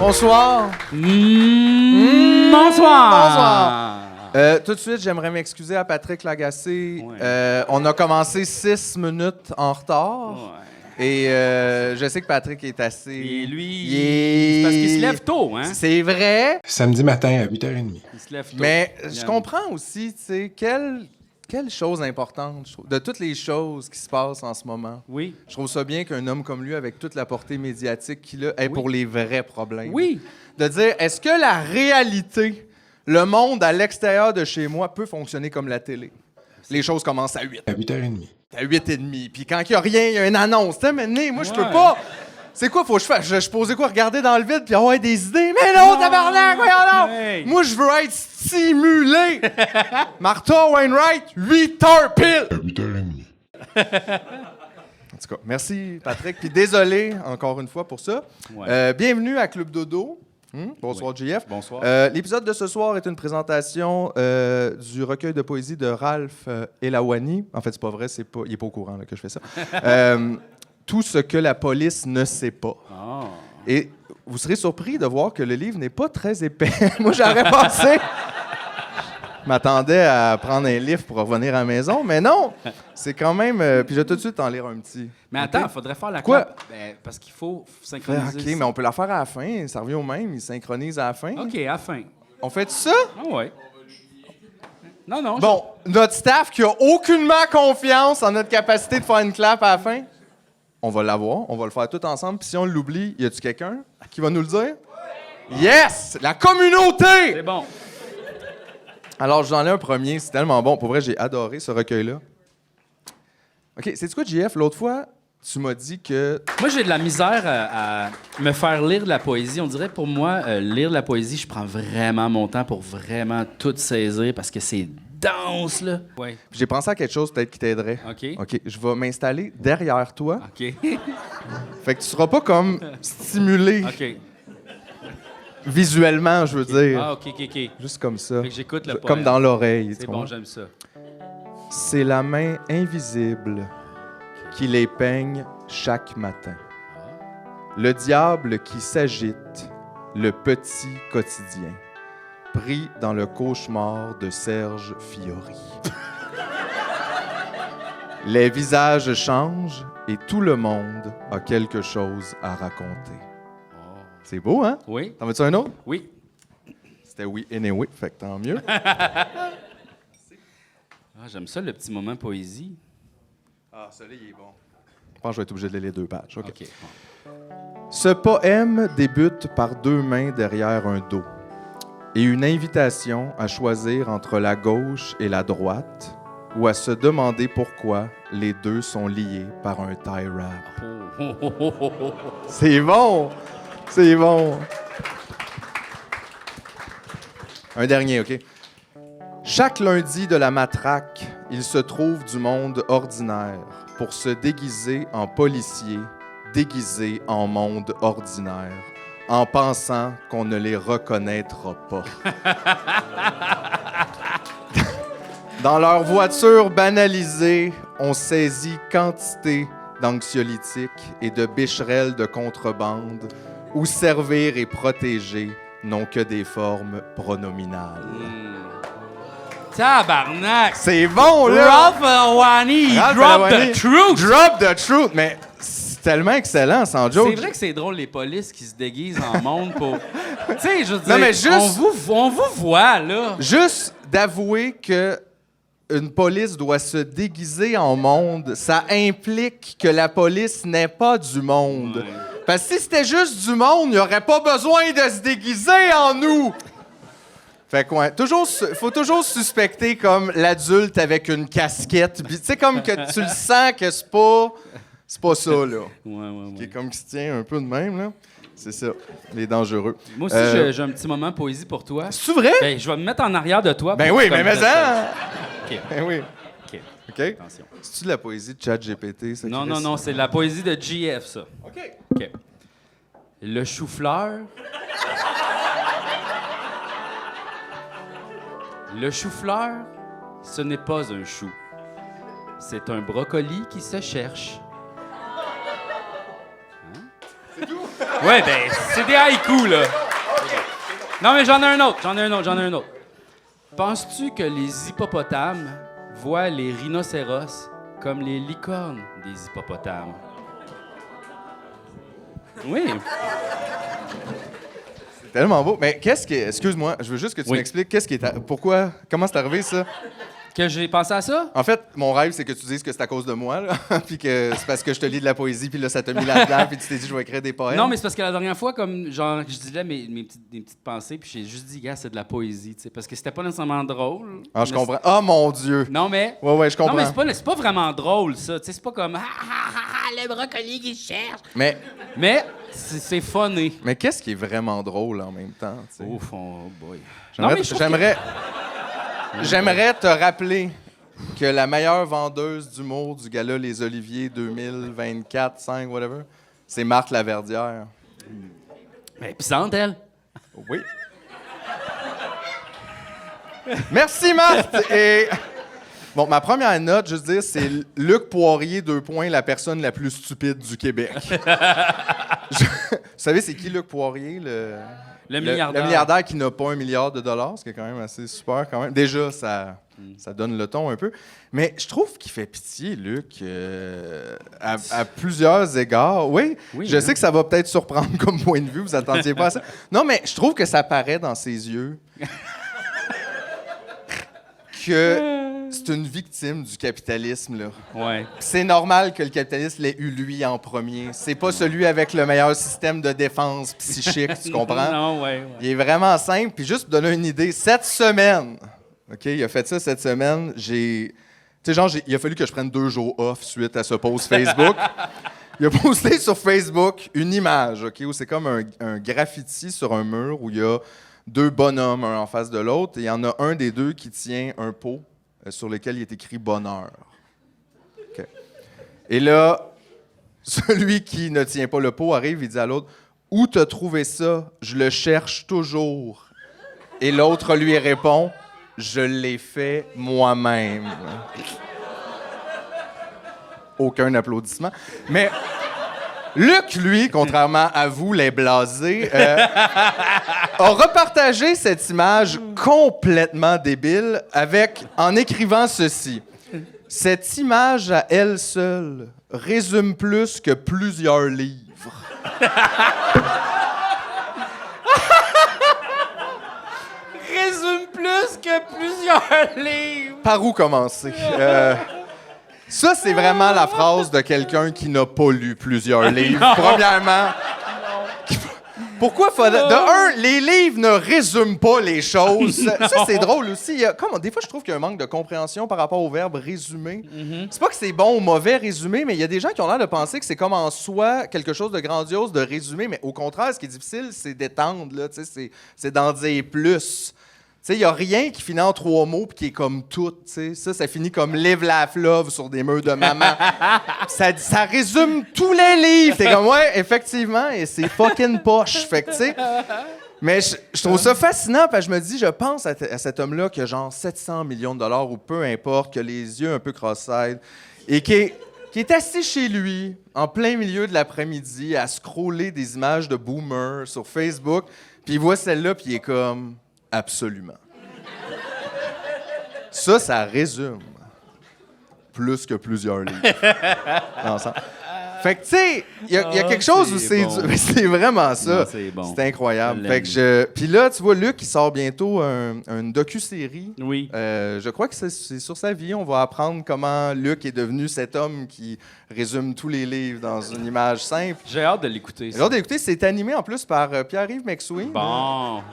Bonsoir. Bonsoir. Tout de suite, j'aimerais m'excuser à Patrick Lagacé. Ouais. On a commencé 6 minutes en retard. Ouais. Et je sais que Patrick est assez... Et lui, c'est c'est parce qu'il se lève tôt, hein? C'est vrai, Samedi matin à 8h30. Il se lève tôt. mais je comprends aussi, tu sais, quelle chose importante, je trouve, de toutes les choses qui se passent en ce moment. Oui. Je trouve ça bien qu'un homme comme lui, avec toute la portée médiatique qu'il a, ait pour les vrais problèmes. Oui. De dire, est-ce que la réalité, le monde à l'extérieur de chez moi peut fonctionner comme la télé? Les choses commencent à 8. À 8h30. À 8h30. Puis quand il n'y a rien, il y a une annonce. Tu sais, mais moi, je peux pas. C'est quoi, faut que je fasse? Je posais quoi? Regarder dans le vide puis avoir des idées? Mais non, tabarnak, voyons donc! Hey. Moi, je veux être stimulé! Martha Wainwright, 8 heures pile! À 8h30. En tout cas, merci, Patrick. Puis désolé, encore une fois, pour ça. Ouais. Bienvenue à Club Dodo. Bonsoir, JF. Bonsoir. L'épisode de ce soir est une présentation du recueil de poésie de Ralph Elawani. En fait, c'est pas vrai, il n'est pas au courant là, que je fais ça. Tout ce que la police ne sait pas. Ah. Et vous serez surpris de voir que le livre n'est pas très épais. Moi, j'aurais pensé... Je m'attendais à prendre un livre pour revenir à la maison, mais non! C'est quand même... puis je vais tout de suite en lire un petit. Mais OK? attends, il faudrait faire la Quoi? clap. Ben, parce qu'il faut OK, synchroniser. mais on peut la faire à la fin. Ça revient au même. Il synchronise à la fin. OK, à la fin. On fait ça? Ah ouais. Non. Bon, notre staff qui a aucunement confiance en notre capacité de faire une clap à la fin, on va l'avoir. On va le faire tout ensemble. Puis si on l'oublie, y a-tu quelqu'un qui va nous le dire? Yes! La communauté! C'est bon. Alors, j'en ai un premier. C'est tellement bon. Pour vrai, j'ai adoré ce recueil-là. OK, c'est-tu quoi, JF? L'autre fois, tu m'as dit que... Moi, j'ai de la misère à me faire lire de la poésie. On dirait, pour moi, lire de la poésie, je prends vraiment mon temps pour vraiment tout saisir parce que c'est dense, là. Oui. J'ai pensé à quelque chose peut-être qui t'aiderait. OK. OK, je vais m'installer derrière toi. OK. Fait que tu seras pas comme stimulé OK. visuellement, je veux dire. Ah, OK. Juste comme ça. Fait que j'écoute le Comme poème. dans l'oreille. C'est tu bon, comprends? j'aime ça. C'est la main invisible qui les peigne chaque matin. Le diable qui s'agite, le petit quotidien, pris dans le cauchemar de Serge Fiori. Les visages changent et tout le monde a quelque chose à raconter. C'est beau, hein? Oui? T'en veux-tu un autre? Oui. C'était oui anyway, fait que tant mieux. Ah, j'aime ça, le petit moment poésie. Ah, celui-là, il est bon. Je pense que je vais être obligé de lire les 2 pages. OK. OK. Ce poème débute par 2 mains derrière un dos et une invitation à choisir entre la gauche et la droite ou à se demander pourquoi les deux sont liés par un tie wrap. C'est bon! C'est bon! Un dernier, OK? Chaque lundi de la matraque, il se trouve du monde ordinaire pour se déguiser en policier, déguisé en monde ordinaire, en pensant qu'on ne les reconnaîtra pas. Dans leur voiture banalisée, on saisit quantité d'anxiolytiques et de bécherelles de contrebande où servir et protéger n'ont que des formes pronominales. Tabarnak! C'est bon, là! Ralph Elawani, Ralph drop Elawani. the truth! Drop the truth! Mais c'est tellement excellent, sans joke. C'est vrai que c'est drôle, les polices qui se déguisent en monde pour... Tu sais, je veux dire, Non, mais juste- on vous voit, là. Juste d'avouer que une police doit se déguiser en monde, ça implique que la police n'est pas du monde. Ouais. Parce que si c'était juste du monde, il n'y aurait pas besoin de se déguiser en nous. Fait que, ouais, faut toujours suspecter comme l'adulte avec une casquette. Puis, tu sais, comme que tu le sens que c'est pas ça, là. Ouais. Qui est comme qui se tient un peu de même, là. C'est ça, les dangereux. Moi aussi, j'ai un petit moment poésie pour toi. C'est-tu vrai? Ben, je vais me mettre en arrière de toi. Ben pour oui, comme mais ça! OK. Ben oui. OK. OK? Attention. C'est-tu de la poésie de ChatGPT, ça? Non, Chris? non, c'est la poésie de GF, ça. OK. OK. Le chou-fleur. Le chou-fleur, ce n'est pas un chou. C'est un brocoli qui se cherche. Hein? C'est tout? Ouais, ben, c'est des haïkus, là. Non, mais j'en ai un autre. Penses-tu que les hippopotames voient les rhinocéros comme les licornes des hippopotames? Oui. Tellement beau. Mais qu'est-ce qui est... Excuse-moi, je veux juste que tu Oui. m'expliques qu'est-ce qui est... Pourquoi... Comment c'est arrivé, ça? Que j'ai pensé à ça? En fait, mon rêve, c'est que tu dises que c'est à cause de moi, là. Puis que c'est parce que je te lis de la poésie, puis là, ça t'a mis là-dedans, puis tu t'es dit, je vais écrire des poèmes. Non, mais c'est parce que la dernière fois, comme genre, je disais mes petites pensées, puis j'ai juste dit, gars, c'est de la poésie, tu sais, parce que c'était pas nécessairement drôle. Ah, je comprends. Ah, mon Dieu! Non, mais. Ouais, je comprends. Non, mais c'est pas vraiment drôle, ça. Tu sais, c'est pas comme, le brocoli qui cherche. Mais C'est funny. Mais qu'est-ce qui est vraiment drôle en même temps, tu sais? Ouf, oh boy. J'aimerais te rappeler que la meilleure vendeuse d'humour du gala Les Oliviers 2024, 5, whatever, c'est Marthe Laverdière. Mais puissante, elle. Oui. Merci, Marthe! Et... Bon, ma première note, juste dire, c'est Luc Poirier, 2 points, la personne la plus stupide du Québec. Vous savez, c'est qui Luc Poirier? Le milliardaire. Le milliardaire qui n'a pas $1 milliard, ce qui est quand même assez super quand même. Déjà, ça donne le ton un peu. Mais je trouve qu'il fait pitié, Luc, à plusieurs égards. Oui, je sais que ça va peut-être surprendre comme point de vue, vous attendiez pas à ça. Non, mais je trouve que ça paraît dans ses yeux que c'est une victime du capitalisme, là. Ouais. C'est normal que le capitalisme l'ait eu lui en premier. C'est pas celui avec le meilleur système de défense psychique, tu comprends? Non, ouais. Il est vraiment simple. Puis juste pour donner une idée, cette semaine, OK, il a fait ça cette semaine, il a fallu que je prenne 2 jours off suite à ce post Facebook. Il a posté sur Facebook une image, OK, où c'est comme un graffiti sur un mur où il y a 2 bonhommes, un en face de l'autre, et il y en a un des deux qui tient un pot sur lequel il est écrit « Bonheur ». Okay. Et là, celui qui ne tient pas le pot arrive, il dit à l'autre « Où t'as trouvé ça? Je le cherche toujours. » Et l'autre lui répond « Je l'ai fait moi-même. » Aucun applaudissement. Mais Luc, lui, contrairement à vous, les blasés, a repartagé cette image complètement débile en écrivant ceci. Cette image à elle seule résume plus que plusieurs livres. Résume plus que plusieurs livres. Par où commencer? Ça, c'est vraiment la phrase de quelqu'un qui n'a pas lu plusieurs livres. Non. Premièrement, pourquoi les livres ne résument pas les choses. Ça, c'est drôle aussi. Des fois, je trouve qu'il y a un manque de compréhension par rapport au verbe résumer. C'est pas que c'est bon ou mauvais résumer, mais il y a des gens qui ont l'air de penser que c'est comme en soi quelque chose de grandiose de résumer, mais au contraire, ce qui est difficile, c'est d'étendre, là, c'est d'en dire plus. Il n'y a rien qui finit en 3 mots puis qui est comme tout. T'sais. Ça finit comme « Live, laugh, love » sur des murs de maman. ça résume tous les livres. T'es comme « Ouais, effectivement, et c'est fucking poche. » Fait que, tu sais... Mais je trouve ça fascinant parce que je me dis, je pense à cet homme-là qui a genre 700 millions de dollars ou peu importe, qui a les yeux un peu cross-eyed et qui est assis chez lui en plein milieu de l'après-midi à scroller des images de boomers sur Facebook, puis il voit celle-là puis il est comme... Absolument. Ça résume plus que plusieurs livres. Ensemble. Fait que, tu sais, il y a quelque chose où c'est... bon. C'est vraiment ça. Non, c'est bon. C'est incroyable. Je Fait que puis là, tu vois, Luc, il sort bientôt une docu-série. Oui. Je crois que c'est sur sa vie. On va apprendre comment Luc est devenu cet homme qui résume tous les livres dans une image simple. J'ai hâte de l'écouter. ça. J'ai hâte d'écouter. C'est animé en plus par Pierre-Yves McSween. Bon.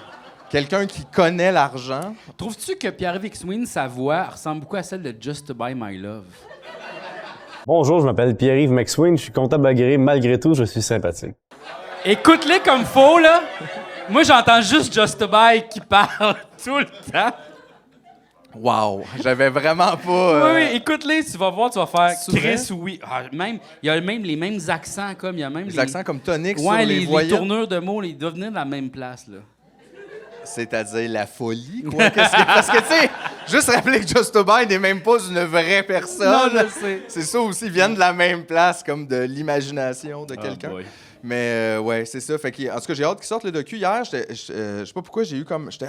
Quelqu'un qui connaît l'argent. Trouves-tu que Pierre-Yves McSween, sa voix ressemble beaucoup à celle de Just to Buy My Love? Bonjour, je m'appelle Pierre-Yves McSween, je suis comptable agréé. Malgré tout, je suis sympathique. Écoute-les comme faux, là. Moi, j'entends juste Just to Buy qui parle tout le temps. Wow! J'avais vraiment pas... Oui, écoute-les, tu vas voir, tu vas faire C'est vrai? Chris, oui. Ah, il y a même les mêmes accents, comme il y a même Les accents comme toniques sur ouais, les les voyelles. tournures de mots, ils doivent venir de la même place, là. C'est-à-dire la folie, quoi. Parce que, tu sais, juste rappeler que Just to Buy n'est même pas une vraie personne. Non, je sais. C'est ça aussi, ils viennent de la même place, comme de l'imagination de quelqu'un. boy. Mais ouais, c'est ça. Fait que, en tout cas, j'ai hâte qu'il sorte le docu. Hier, je sais pas pourquoi j'ai eu comme... J'étais,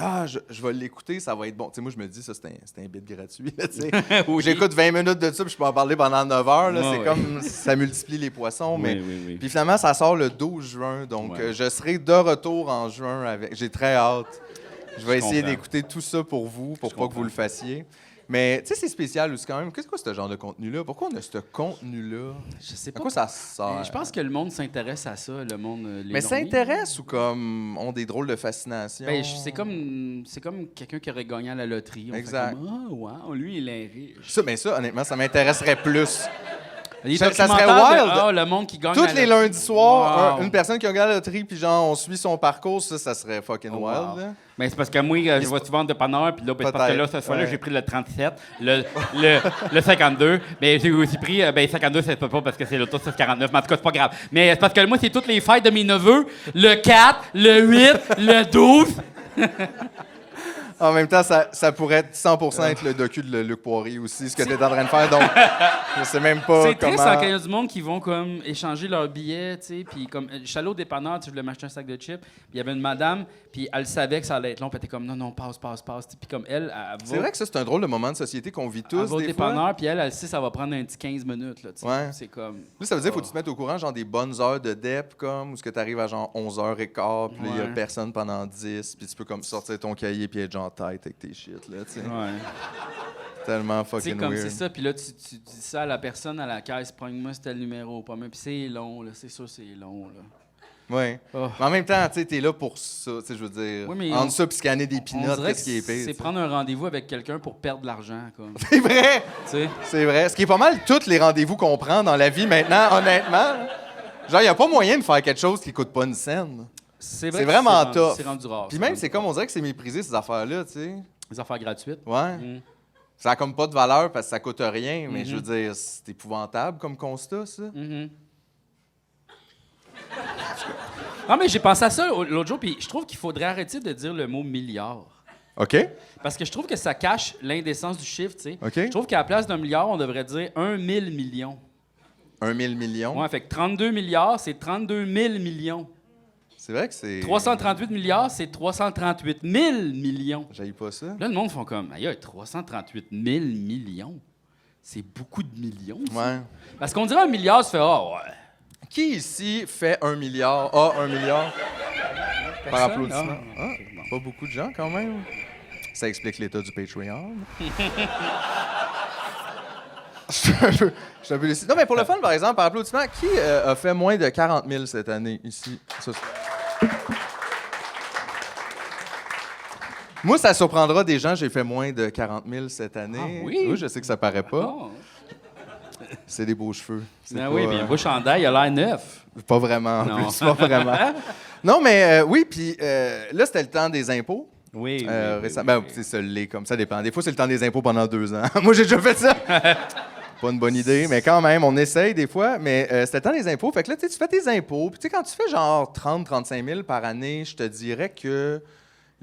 je vais l'écouter, ça va être bon. Tu sais, moi, je me dis, ça, c'est un bit gratuit. Là, tu sais. Oui. J'écoute 20 minutes de ça, puis je peux en parler pendant 9 heures. Là, Ouais, c'est ouais. comme, ça multiplie les poissons. Mais... Oui. Puis finalement, ça sort le 12 juin. Donc, Ouais. je serai de retour en juin avec... J'ai très hâte. Je vais essayer comprends. d'écouter tout ça pour vous, pour Je pas que vous le fassiez. Mais, tu sais, c'est spécial aussi quand même. Qu'est-ce que c'est ce genre de contenu-là? Pourquoi on a ce contenu-là? Je sais À pas. quoi ça sert? Je pense que le monde s'intéresse à ça, le monde. Les Mais normies. s'intéresse ou comme ont des drôles de fascination? Ben, c'est comme quelqu'un qui aurait gagné à la loterie. On fait Exact. comme, wow, lui, il est riche. Ça, honnêtement, ça m'intéresserait plus. Les Ça serait documentaires de, wild. le monde qui gagne Tous à les la lundis soirs, Wow. une personne qui a gagné à la loterie, puis genre, on suit son parcours, ça serait fucking Oh, wild. wow. Là. Mais c'est parce que moi, je vais souvent de dépanneur, puis là, ben, c'est parce que là, Peut-être, ce soir-là, ouais. j'ai pris le 37, le 52, mais j'ai aussi pris, 52, ça se peut pas parce que c'est l'auto 649, mais en tout cas, c'est pas grave. Mais c'est parce que moi, c'est toutes les fêtes de mes neveux, le 4, le 8, le 12. En même temps, ça pourrait être 100% être le docu de Luc Poirier aussi, ce que tu es en train de faire. Donc, je sais même pas C'est comment... triste hein, quand il y a du monde qui vont comme échanger leurs billets, tu sais, puis comme je suis allé au dépanneur, tu sais, je voulais m'acheter un sac de chips, puis il y avait une madame, puis elle savait que ça allait être long, puis elle était comme non, passe, tu sais, puis comme elle va, C'est vrai que ça, c'est un drôle de moment de société qu'on vit elle tous, va au des fois. dépanneur, puis elle sait ça va prendre un petit 15 minutes, là, tu sais. Ouais. C'est comme Là, ça veut dire qu'il faut que tu te mettes au courant, genre des bonnes heures de dep, comme, où ce que tu arrives à genre 11h15, puis il y a Ouais. personne pendant 10, puis tu peux comme sortir ton cahier puis être genre tête avec tes shit, là, tu sais. ouais. Tellement Tu sais, fucking comme weird. c'est ça, puis là, tu dis ça à la personne à la caisse, prends-moi c'était le numéro, pas mal, puis c'est long, là, c'est sûr, c'est long, là. Ouais. Oh. Mais en même temps, tu sais, t'es là pour ça, tu sais, je veux dire. Oui, mais entre ça puis scanner des On pinottes, dirait que qu'est-ce qui est pire? c'est tu sais? prendre un rendez-vous avec quelqu'un pour perdre de l'argent, comme, tu C'est vrai! sais. C'est vrai. Ce qui est pas mal tous les rendez-vous qu'on prend dans la vie maintenant, honnêtement. Genre, il n'y a pas moyen de faire quelque chose qui coûte pas une scène. C'est vrai C'est que vraiment rendu- tough. C'est rendu rare. Puis même, c'est comme on dirait que c'est méprisé, ces affaires-là, tu sais. des affaires gratuites. Ouais. Mm. Ça a comme pas de valeur parce que ça coûte rien, mais Mhm. je veux dire, c'est épouvantable comme constat, ça. Mhm. Non, mais j'ai pensé à ça l'autre jour, puis je trouve qu'il faudrait arrêter de dire le mot milliard. OK? Parce que je trouve que ça cache l'indécence du chiffre, tu sais. OK. Je trouve qu'à la place d'un milliard, on devrait dire 1 000 millions. 1 000 millions. Ouais, fait que 32 milliards, c'est 32 000 millions. C'est vrai que c'est... 338 milliards, c'est 338 000 millions. J'aille pas ça. Là, le monde font comme, aïe, 338 000 millions. C'est beaucoup de millions. ça. Ouais. Parce qu'on dirait un milliard, ça fait, oh, ouais. Qui ici fait 1 milliard? Ah, 1 milliard? Par Personne? applaudissement. Ah, Ah, ok, bon. pas beaucoup de gens, quand même. Ça explique l'état du Patreon. Je suis un peu déçu. Non, mais pour le fun, par exemple, par applaudissement, qui a fait moins de 40 000 cette année, ici? Ça, moi, ça surprendra des gens, j'ai fait moins de 40 000 cette année. Ah oui? Je sais que ça paraît pas. Oh. C'est des beaux cheveux. C'est Ben pas, oui, bien, le beau chandail, il a l'air neuf. pas vraiment, en Non. plus, pas vraiment. Non, mais oui, puis là, c'était le temps des impôts. Oui, Récemment. Ben, c'est ça l'est comme ça dépend. Des fois, c'est le temps des impôts pendant 2 ans. Moi, j'ai déjà fait ça. Pas une bonne idée, mais quand même, on essaye des fois. Mais c'était le temps des impôts. Fait que là, tu sais, tu fais tes impôts. Puis, tu sais, quand tu fais genre 30-35 000 par année, je te dirais que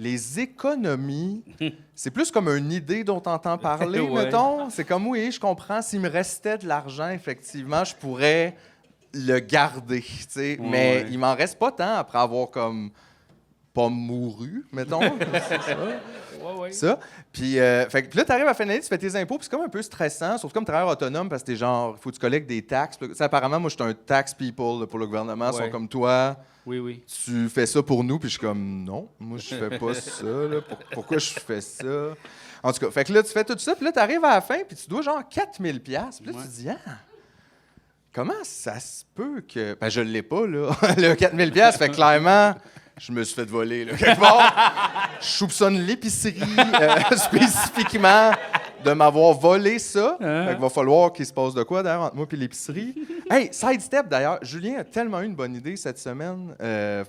les économies, c'est plus comme une idée dont tu entends parler, Ouais. mettons. C'est comme, oui, je comprends. S'il me restait de l'argent, effectivement, je pourrais le garder, tu sais. Ouais, Mais ouais. il m'en reste pas tant après avoir comme pas mouru, mettons. C'est ça. Ouais. Ça. Puis fait que là, tu arrives à la fin de l'année, tu fais tes impôts, puis c'est comme un peu stressant, surtout comme travailleur autonome, parce que t'es genre, il faut que tu collectes des taxes. Puis là, tu sais, apparemment, moi, je suis un tax people là, pour le gouvernement. Ils Ouais. sont comme toi, Oui. tu fais ça pour nous, puis je suis comme, non, moi, je fais pas ça. Là. Pourquoi je fais ça? En tout cas, fait que là, tu fais tout ça, puis là, tu arrives à la fin, puis tu dois genre 4 000 $. Puis là, Ouais. tu te dis, comment ça se peut que. Ben, je l'ai pas, là. Le 4 000 $, fait que clairement. Je me suis fait voler, là. Quelque part, je soupçonne l'épicerie spécifiquement de m'avoir volé ça. Fait qu'il va falloir qu'il se passe de quoi, d'ailleurs, entre moi et l'épicerie. Hey, sidestep, d'ailleurs. Julien a tellement eu une bonne idée cette semaine.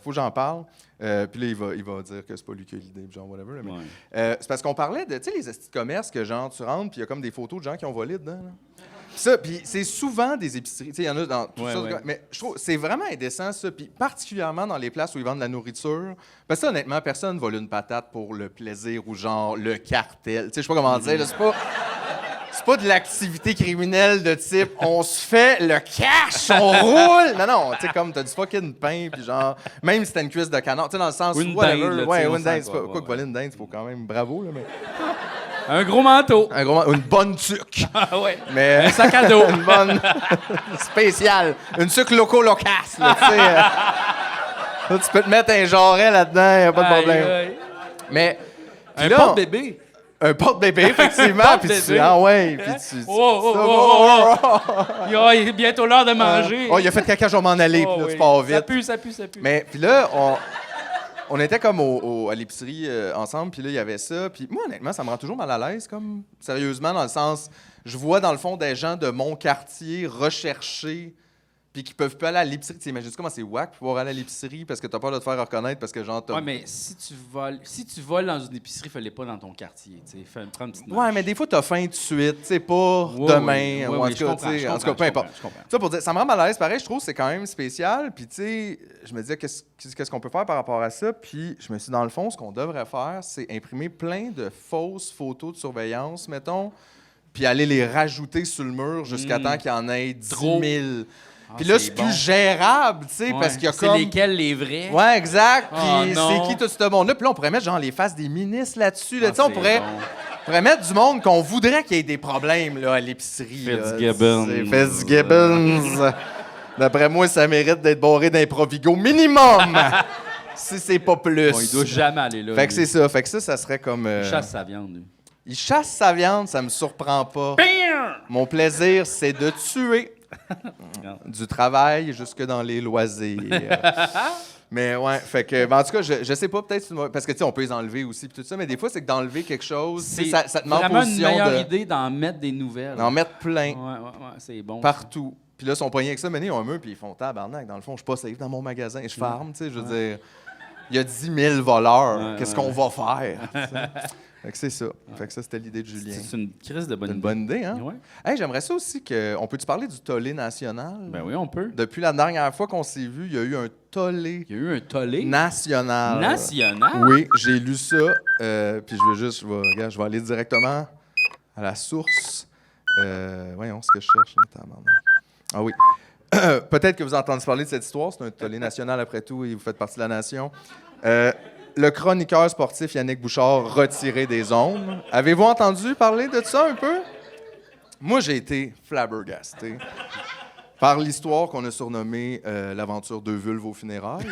Faut que j'en parle. Puis là, il va dire que c'est pas lui qui a l'idée, puis genre, whatever. Là, mais, Ouais. c'est parce qu'on parlait de, tu sais, les estis de commerce que, genre, tu rentres, puis il y a comme des photos de gens qui ont volé dedans, là. Ça, puis c'est souvent des épiceries. Tu sais, il y en a dans tout Ouais, ça. ouais. Mais je trouve c'est vraiment indécent, ça. Puis particulièrement dans les places où ils vendent de la nourriture. Parce que ça, honnêtement, personne vole une patate pour le plaisir ou genre le cartel. Tu sais, je sais pas comment dire. là, c'est pas... C'est pas de l'activité criminelle de type on se fait le cash, on roule. Non, tu sais, comme t'as du fucking pain, puis genre, même si t'as une cuisse de canard, tu sais, dans le sens. Ou une whatever. dinde, là, ouais, tu sais, ou on une dinde. s'en C'est va, pas. Quoi que voler une dinde, faut quand même. Bravo, là, mais. Un gros manteau. Une bonne tuque. Ah ouais. Mais. Un sac à dos. Une bonne. Spéciale. Une tuque loco-locasse, là, tu sais. Là, tu peux te mettre un jarret là-dedans, y a pas de problème. Aïe, aïe. Mais. puis Un là, porte-bébé. Un porte-bébé, effectivement. Puis tu. porte-bébé. Ah ouais, puis tu. Oh. Il est bientôt l'heure de manger. Oh, il a fait caca, je vais m'en aller, Oh, puis là, oui. tu pars vite. Ça pue. Mais puis là, on était comme à l'épicerie ensemble, puis là, il y avait ça. Puis moi, honnêtement, ça me rend toujours mal à l'aise, comme sérieusement, dans le sens, je vois dans le fond des gens de mon quartier rechercher, puis qui peuvent pas aller à l'épicerie. Tu imagines comment c'est whack pouvoir aller à l'épicerie parce que t'as peur de te faire reconnaître parce que genre t'as... Ouais, mais si tu voles dans une épicerie, fallait pas dans ton quartier, tu sais. Prends une petite Ouais, marche. mais des fois, t'as faim tout de suite, tu sais, pas Ouais, demain, ouais, ou en ouais, tout cas, tu sais, en tout cas, peu importe. Je comprends. Ça, pour dire, ça me rend mal à l'aise. Pareil, je trouve que c'est quand même spécial. Puis, tu sais, je me disais, qu'est-ce qu'on peut faire par rapport à ça? Puis, je me suis dit, dans le fond, ce qu'on devrait faire, c'est imprimer plein de fausses photos de surveillance, mettons, puis aller les rajouter sur le mur jusqu'à temps qu'il y en ait 10 000. Puis là, c'est plus gérable, tu sais, parce qu'il y a comme... C'est lesquels les vrais? Ouais, exact. Puis Oh, non. c'est qui tout ce monde-là? Puis là, on pourrait mettre genre les faces des ministres là-dessus. Là. Tu sais, on c'est pourrait... bon. On pourrait mettre du monde qu'on voudrait qu'il y ait des problèmes là, à l'épicerie. là. Fitzgibbons. C'est Fitzgibbons. D'après moi, ça mérite d'être barré d'un Provigo minimum. Si c'est pas plus. Bon, il doit jamais aller là. Fait que lui. c'est ça. Fait que ça serait comme... Il chasse sa viande, lui. Il chasse sa viande, ça me surprend pas. Mon plaisir, c'est de tuer. Du travail jusque dans les loisirs. Mais ouais, fait que, ben, en tout cas, je sais pas, peut-être, parce que tu sais, on peut les enlever aussi, puis tout ça, mais des fois, c'est que d'enlever quelque chose, tu sais, ça te met en vraiment une position meilleure de. idée d'en mettre des nouvelles. D'en mettre plein, Ouais, c'est bon. partout. Puis là, ils sont pognés avec ça, mais ils ont un mur, puis ils font tabarnak. Dans le fond, je suis pas safe dans mon magasin, je farme, tu sais, je veux dire. Il y a 10 000 voleurs, qu'est-ce qu'on va faire? Fait que c'est ça. Fait que ça, c'était l'idée de Julien. C'est une crise de bonne C'est une idée. bonne idée, hein? Ouais. Hey, j'aimerais ça aussi que. On peut-tu parler du tollé national? Ben oui, on peut. Depuis la dernière fois qu'on s'est vu, il y a eu un tollé Il y a eu un tollé national. national. Oui, j'ai lu ça. Puis je vais aller directement à la source. Voyons ce que je cherche. Ah oui. Peut-être que vous entendez parler de cette histoire. C'est un tollé national après tout et vous faites partie de la nation. Le chroniqueur sportif Yannick Bouchard retiré des ondes. Avez-vous entendu parler de ça un peu? Moi, j'ai été flabbergasté par l'histoire qu'on a surnommée l'aventure de vulve aux funérailles.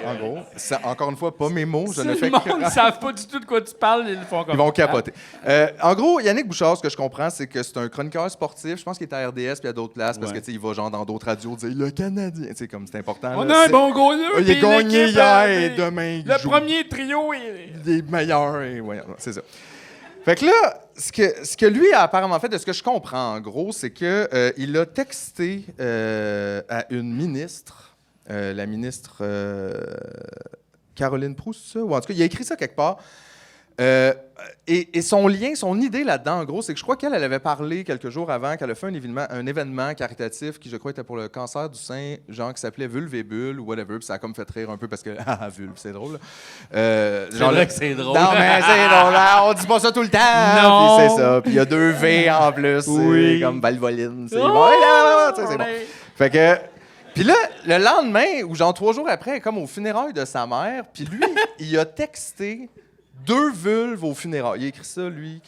En gros, c'est encore une fois pas mes mots. Je ne fais Le monde ne savent pas du tout de quoi tu parles, ils le font comme Ils vont capoter. En gros, Yannick Bouchard, ce que je comprends, c'est que c'est un chroniqueur sportif. Je pense qu'il est à RDS puis à d'autres places parce que tu sais, il va genre dans d'autres radios dire le Canadien. Tu sais, comme c'est important. On là. a un C'est- bon goaler. Il est puis gagné l'équipe, hier puis et demain. il Le joue. premier trio est. Il est meilleur. Et voyons, c'est ça. Fait que là, ce que lui a apparemment fait, de ce que je comprends en gros, c'est que il a texté à une ministre, la ministre Caroline Proust, ça? Ou en tout cas, il a écrit ça quelque part. Et son lien, son idée là-dedans, en gros, c'est que je crois qu'elle avait parlé quelques jours avant qu'elle a fait un événement caritatif qui, je crois, était pour le cancer du sein, genre qui s'appelait Vulvébule ou whatever, puis ça a comme fait rire un peu parce que, vulve, c'est drôle. C'est vrai que c'est drôle. Non, mais c'est drôle, hein, on dit pas ça tout le temps. Non. Puis c'est ça, puis il y a 2 V en plus, Oui. c'est comme Valvoline, c'est Oh, bon. Tu sais, c'est bon. Fait que... Puis là, le lendemain, ou genre 3 jours après, elle est comme aux funérailles de sa mère, puis lui, il a texté 2 vulves aux funérailles. Il a écrit ça, lui.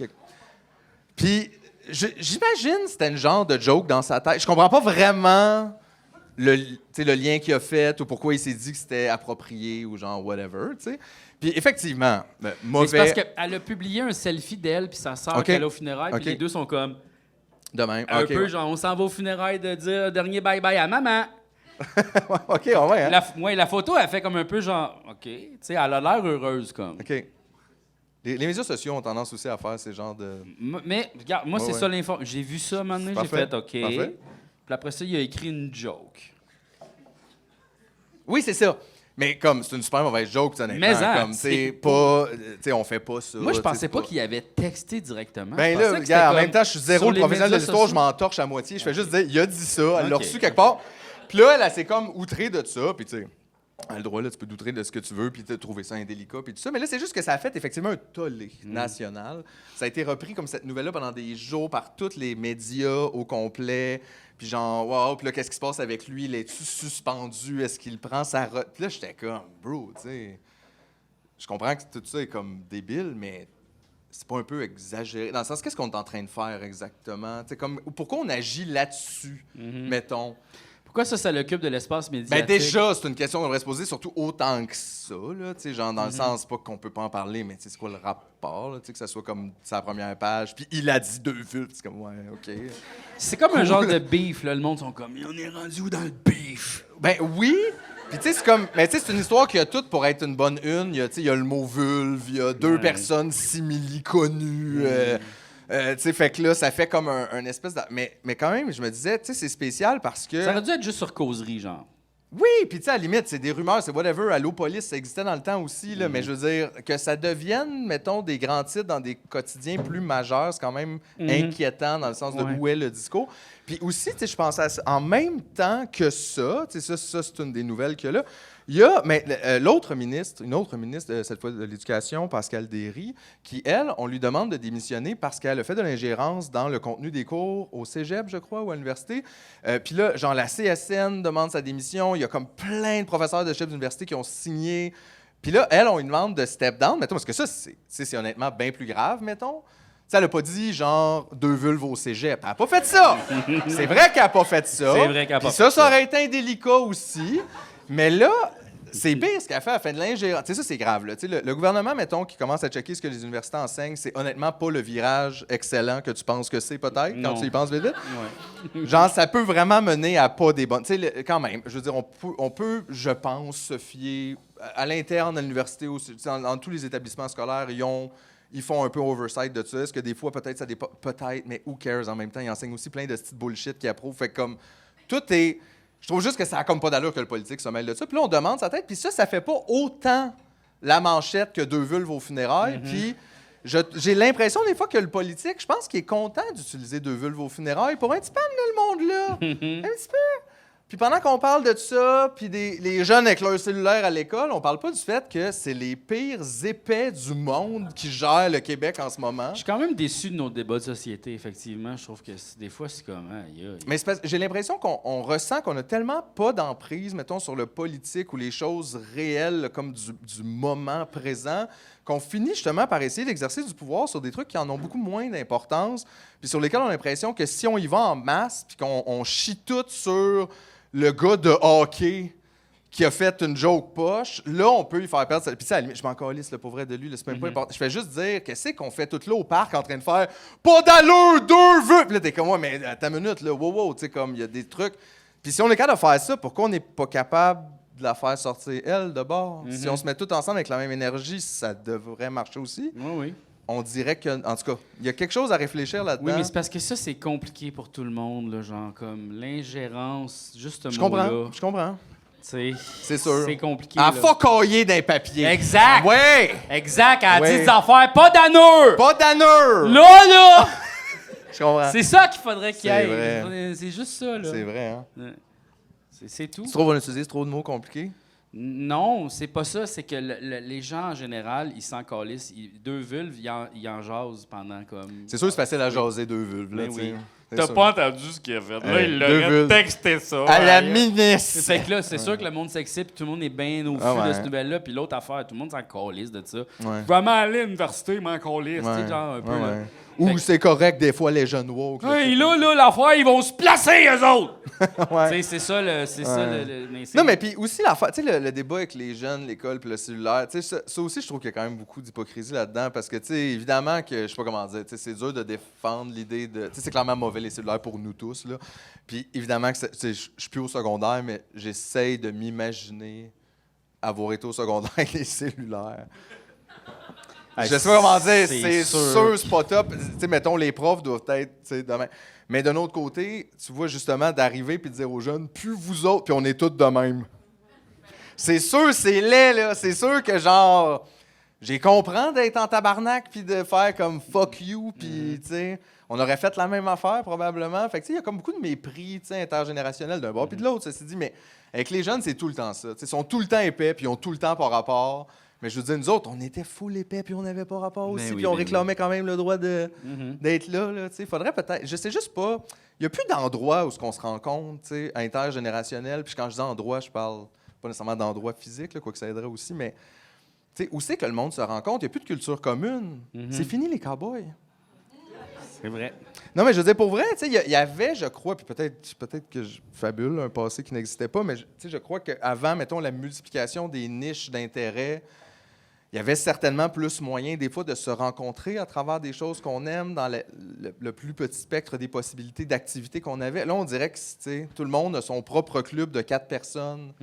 Puis j'imagine que c'était une genre de joke dans sa tête. Je comprends pas vraiment le lien qu'il a fait ou pourquoi il s'est dit que c'était approprié ou genre whatever, tu sais. Puis effectivement, Mais mauvais... c'est parce qu'elle a publié un selfie d'elle puis sa sœur OK. qui allait aux funérailles, puis OK. les deux sont comme De même. un OK, peu ouais. genre on s'en va aux funérailles de dire dernier bye bye à maman. OK, ouais, hein? La photo elle fait comme un peu genre OK, tu sais elle a l'air heureuse comme. OK. Les médias sociaux ont tendance aussi à faire ces genres de... Mais regarde, moi c'est Ouais. ça l'info. J'ai vu ça maintenant, j'ai Parfait. fait OK. Parfait. Puis après ça, il a écrit une joke. Oui, c'est ça. Mais comme, c'est une super mauvaise joke, honnêtement. Mais hein, comme, c'est c'est pas... Tu sais, on fait pas ça. Moi, je tu sais, pensais c'est pas qu'il avait texté directement. Ben Je là, pensais que regarde, en c'était même temps, je suis zéro sur le les professionnel de médias l'histoire, je sociaux. m'en torche à moitié. Je fais juste dire, il a dit ça, elle l'a OK. reçu quelque part. Puis là, elle s'est comme outrée de ça, puis tu sais, a le droit, là, tu peux douter de ce que tu veux, puis trouver ça indélicat, puis tout ça. Mais là, c'est juste que ça a fait effectivement un tollé national. Ça a été repris comme cette nouvelle-là pendant des jours par tous les médias au complet. Puis genre, wow, puis là, qu'est-ce qui se passe avec lui? Il est-tu suspendu? Est-ce qu'il prend sa retraite? Puis là, j'étais comme, bro, tu sais, je comprends que tout ça est comme débile, mais c'est pas un peu exagéré? Dans le sens, qu'est-ce qu'on est en train de faire exactement? Tu sais, comme, pourquoi on agit là-dessus, mettons? Pourquoi ça l'occupe de l'espace médiatique? Ben déjà, c'est une question qu'on devrait se poser, surtout autant que ça, là, tu sais, genre dans le sens, pas qu'on peut pas en parler, mais tu sais, c'est quoi le rapport, là, tu sais, que ça soit comme sa première page, puis il a dit 2 vulves, c'est comme, ouais, OK. C'est comme un genre de beef, là, le monde sont comme, on est rendu où dans le beef? Ben oui, puis tu sais, c'est comme, mais tu sais, c'est une histoire qui a tout pour être une bonne une, il y a, tu sais, il y a le mot vulve, il y a 2 personnes simili-connues, tu sais, fait que là, ça fait comme un espèce de... Mais quand même, je me disais, tu sais, c'est spécial parce que... Ça aurait dû être juste sur causerie, genre. Oui, puis tu sais, à la limite, c'est des rumeurs, c'est whatever. Allo Police, ça existait dans le temps aussi, là, mais je veux dire, que ça devienne, mettons, des grands titres dans des quotidiens plus majeurs, c'est quand même inquiétant dans le sens de où est le discours. Puis aussi, tu sais, je pensais à ça, en même temps que ça, tu sais, ça c'est une des nouvelles qu'il y a là, il y a l'autre ministre, une autre ministre, cette fois de l'Éducation, Pascale Derry, qui, elle, on lui demande de démissionner parce qu'elle a fait de l'ingérence dans le contenu des cours au cégep, je crois, ou à l'université. Puis là, genre, la CSN demande sa démission. Il y a comme plein de professeurs de chefs d'université qui ont signé. Puis là, elle, on lui demande de step down, mettons, parce que ça, c'est honnêtement bien plus grave, mettons. Ça, elle n'a pas dit, genre, 2 vulves au cégep. Elle n'a pas fait ça! C'est vrai qu'elle n'a pas fait ça. C'est vrai qu'elle n'a pas Puis fait ça. Ça aurait été indélicat aussi. Mais là, c'est pire ce qu'elle fait. Elle fait de l'ingérence. Tu sais, ça, c'est grave. Là. Tu sais, le gouvernement, mettons, qui commence à checker ce que les universités enseignent, c'est honnêtement pas le virage excellent que tu penses que c'est, peut-être, quand tu y penses vite. Ouais. Genre, ça peut vraiment mener à pas des bonnes... Tu sais, quand même, je veux dire, on peut, je pense, se fier à l'interne à l'université, aussi, dans tous les établissements scolaires, ils font un peu oversight de ça. Est-ce que des fois, peut-être, ça dépend... Peut-être, mais who cares en même temps? Ils enseignent aussi plein de petites bullshit qui approuvent. Fait que comme, tout est... Je trouve juste que ça a comme pas d'allure que le politique se mêle de ça. Puis là, on demande sa tête. Puis ça fait pas autant la manchette que 2 vulves aux funérailles. Puis j'ai l'impression des fois que le politique, je pense qu'il est content d'utiliser 2 vulves aux funérailles pour un petit peu amener le monde là. Un petit peu. Puis pendant qu'on parle de ça, puis les jeunes avec leur cellulaire à l'école, on parle pas du fait que c'est les pires épais du monde qui gèrent le Québec en ce moment. Je suis quand même déçu de nos débats de société, effectivement. Je trouve que des fois, c'est comme... Mais j'ai l'impression qu'on ressent qu'on a tellement pas d'emprise, mettons, sur le politique ou les choses réelles comme du moment présent, qu'on finit justement par essayer d'exercer du pouvoir sur des trucs qui en ont beaucoup moins d'importance, puis sur lesquels on a l'impression que si on y va en masse, puis qu'on chie tout sur le gars de hockey qui a fait une joke poche, là, on peut y faire perdre... Puis ça, je m'en calisse, le pauvre de lui, là, c'est même pas important. Je fais juste dire, qu'est-ce qu'on fait tout là au parc en train de faire « Pas d'allure, 2 vues! » Puis là, t'es comme, ouais, mais à ta minute, là, wow, tu sais, comme, il y a des trucs... Puis si on est capable de faire ça, pourquoi on n'est pas capable de la faire sortir, elle, de bord? Si on se met tous ensemble avec la même énergie, ça devrait marcher aussi. Oui. On dirait que, en tout cas, il y a quelque chose à réfléchir là-dedans. Oui, mais c'est parce que ça, c'est compliqué pour tout le monde, là, genre, comme l'ingérence, juste ce Je mot-là. comprends. C'est sûr. C'est compliqué. À là. focailler d'un papier. Exact! Ouais! Exact, elle a Ouais. dit des affaires pas d'annure! Pas d'annure! Là! Je comprends. C'est ça qu'il faudrait qu'il y C'est ait. vrai. C'est juste ça, là. C'est vrai, hein? Ouais. C'est tout. Tu trouves qu'on utilise trop de mots compliqués? Non, c'est pas ça. C'est que les gens, en général, ils s'en calissent. 2 vulves, ils en jasent pendant comme... C'est sûr que c'est facile à jaser 2 vulves, là, Ben tu oui. sais. C'est T'as sûr. pas entendu ce qu'il a fait. Là, il 2 l'aurait vulves. texté ça. À la Aïe. ministre! Fait que là, c'est sûr que le monde s'excite, puis tout le monde est bien au fût Ah ouais. de cette nouvelle-là. Puis l'autre affaire, tout le monde s'en calisse de ça. Ouais. Vraiment aller à l'université, m'en calisse. Tu sais, genre un peu. là. Ou c'est correct, des fois, les jeunes woke. Hey, là, l'affaire, ils vont se placer, eux autres! Ouais. Tu sais, c'est ça, Non, mais puis aussi, l'affaire, tu sais, le débat avec les jeunes, l'école puis le cellulaire, tu sais, ça aussi, je trouve qu'il y a quand même beaucoup d'hypocrisie là-dedans parce que, tu sais, évidemment que, je sais pas comment dire, tu sais, c'est dur de défendre l'idée de... Tu sais, c'est clairement mauvais, les cellulaires, pour nous tous, là. Puis évidemment que, tu sais, je suis plus au secondaire, mais j'essaye de m'imaginer avoir été au secondaire avec les cellulaires. Je sais pas comment dire, c'est sûr, c'est pas top. Tu sais, mettons, les profs doivent être, tu sais, demain. Mais d'un autre côté, tu vois justement d'arriver puis de dire aux jeunes, plus vous autres, puis on est tous de même. C'est sûr, c'est laid, là. C'est sûr que genre, j'ai comprends d'être en tabarnak puis de faire comme fuck you puis tu sais, on aurait fait la même affaire probablement. Fait que tu sais, il y a comme beaucoup de mépris, tu sais, intergénérationnel d'un bord puis de l'autre, ceci dit, mais avec les jeunes, c'est tout le temps ça. Tu sais, ils sont tout le temps épais puis ils ont tout le temps pas rapport. Mais je veux dire, nous autres, on était full épais puis on n'avait pas rapport aussi, oui, puis on ben réclamait quand même le droit d'être là, tu sais. Faudrait peut-être, je sais juste pas, il y a plus d'endroits où on se rencontre, tu sais, intergénérationnel. Puis quand je dis endroit, je parle pas nécessairement d'endroit physique, là, quoi que ça aiderait aussi, mais tu sais, où c'est que le monde se rencontre? Il n'y a plus de culture commune. C'est fini les cowboys. C'est vrai. Non, mais je veux dire, pour vrai, tu sais, il y avait, je crois, puis peut-être que je fabule un passé qui n'existait pas, mais tu sais, je crois qu'avant, mettons, la multiplication des niches d'intérêt, il y avait certainement plus moyen, des fois, de se rencontrer à travers des choses qu'on aime dans le plus petit spectre des possibilités d'activités qu'on avait. Là, on dirait que tu sais, tout le monde a son propre club de 4 personnes.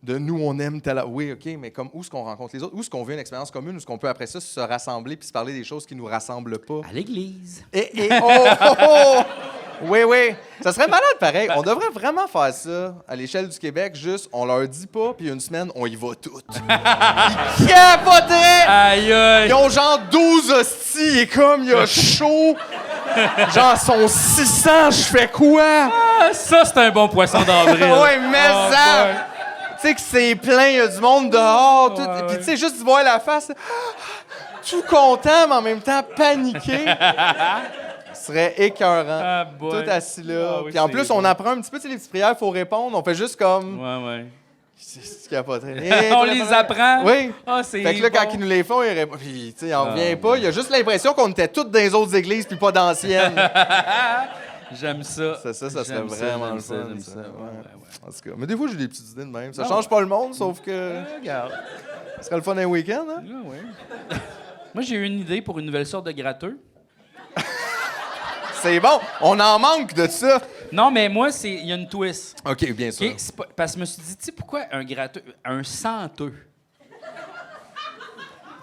De nous, on aime tel... Oui, OK, mais comme où est-ce qu'on rencontre les autres? Où est-ce qu'on vit une expérience commune? Où est-ce qu'on peut, après ça, se rassembler puis se parler des choses qui nous rassemblent pas? À l'église. Oh! Oui, oui. Ça serait malade, pareil. On devrait vraiment faire ça à l'échelle du Québec. Juste, on leur dit pas, puis une semaine, on y va toutes. Ils capoteraient! Aïe, aïe. Ils ont genre 12 hosties et comme il y a chaud. Genre, sont 600, je fais quoi? Ah, ça, c'est un bon poisson d'avril. Ouais, mais Oh, ça! boy. Tu sais que c'est plein, il y a du monde dehors. Tout. Ouais. Puis tu sais, juste de voir la face, tout content, mais en même temps paniqué. Ce serait écœurant. Ah, boy. Tout assis là. Ah oui, Puis en c'est plus, bon. on apprend un petit peu, tu sais, les petites prières, il faut répondre. On fait juste comme... Ouais. C'est capoterait. On les apprend. Oui. Ah, c'est Fait que là, quand bon. ils nous les font, ils répondent. Puis, tu sais, on revient pas. Il y a juste l'impression qu'on était toutes dans les autres églises puis pas d'anciennes. J'aime ça. Ça serait J'aime ça, vraiment j'aime le ça, fun. j'aime ça. ça. Ouais. Ouais. En tout cas, mais des fois, j'ai des petites idées de même. Ça Ah change ouais. pas le monde, sauf que Regarde. ce serait le fun un week-end. Hein? Ah, ouais. Moi, j'ai eu une idée pour une nouvelle sorte de gratteux. C'est bon. On en manque de ça. Non, mais moi, il y a une twist. OK, bien sûr. OK? Parce que je me suis dit, tu sais, pourquoi un gratteux, un senteux?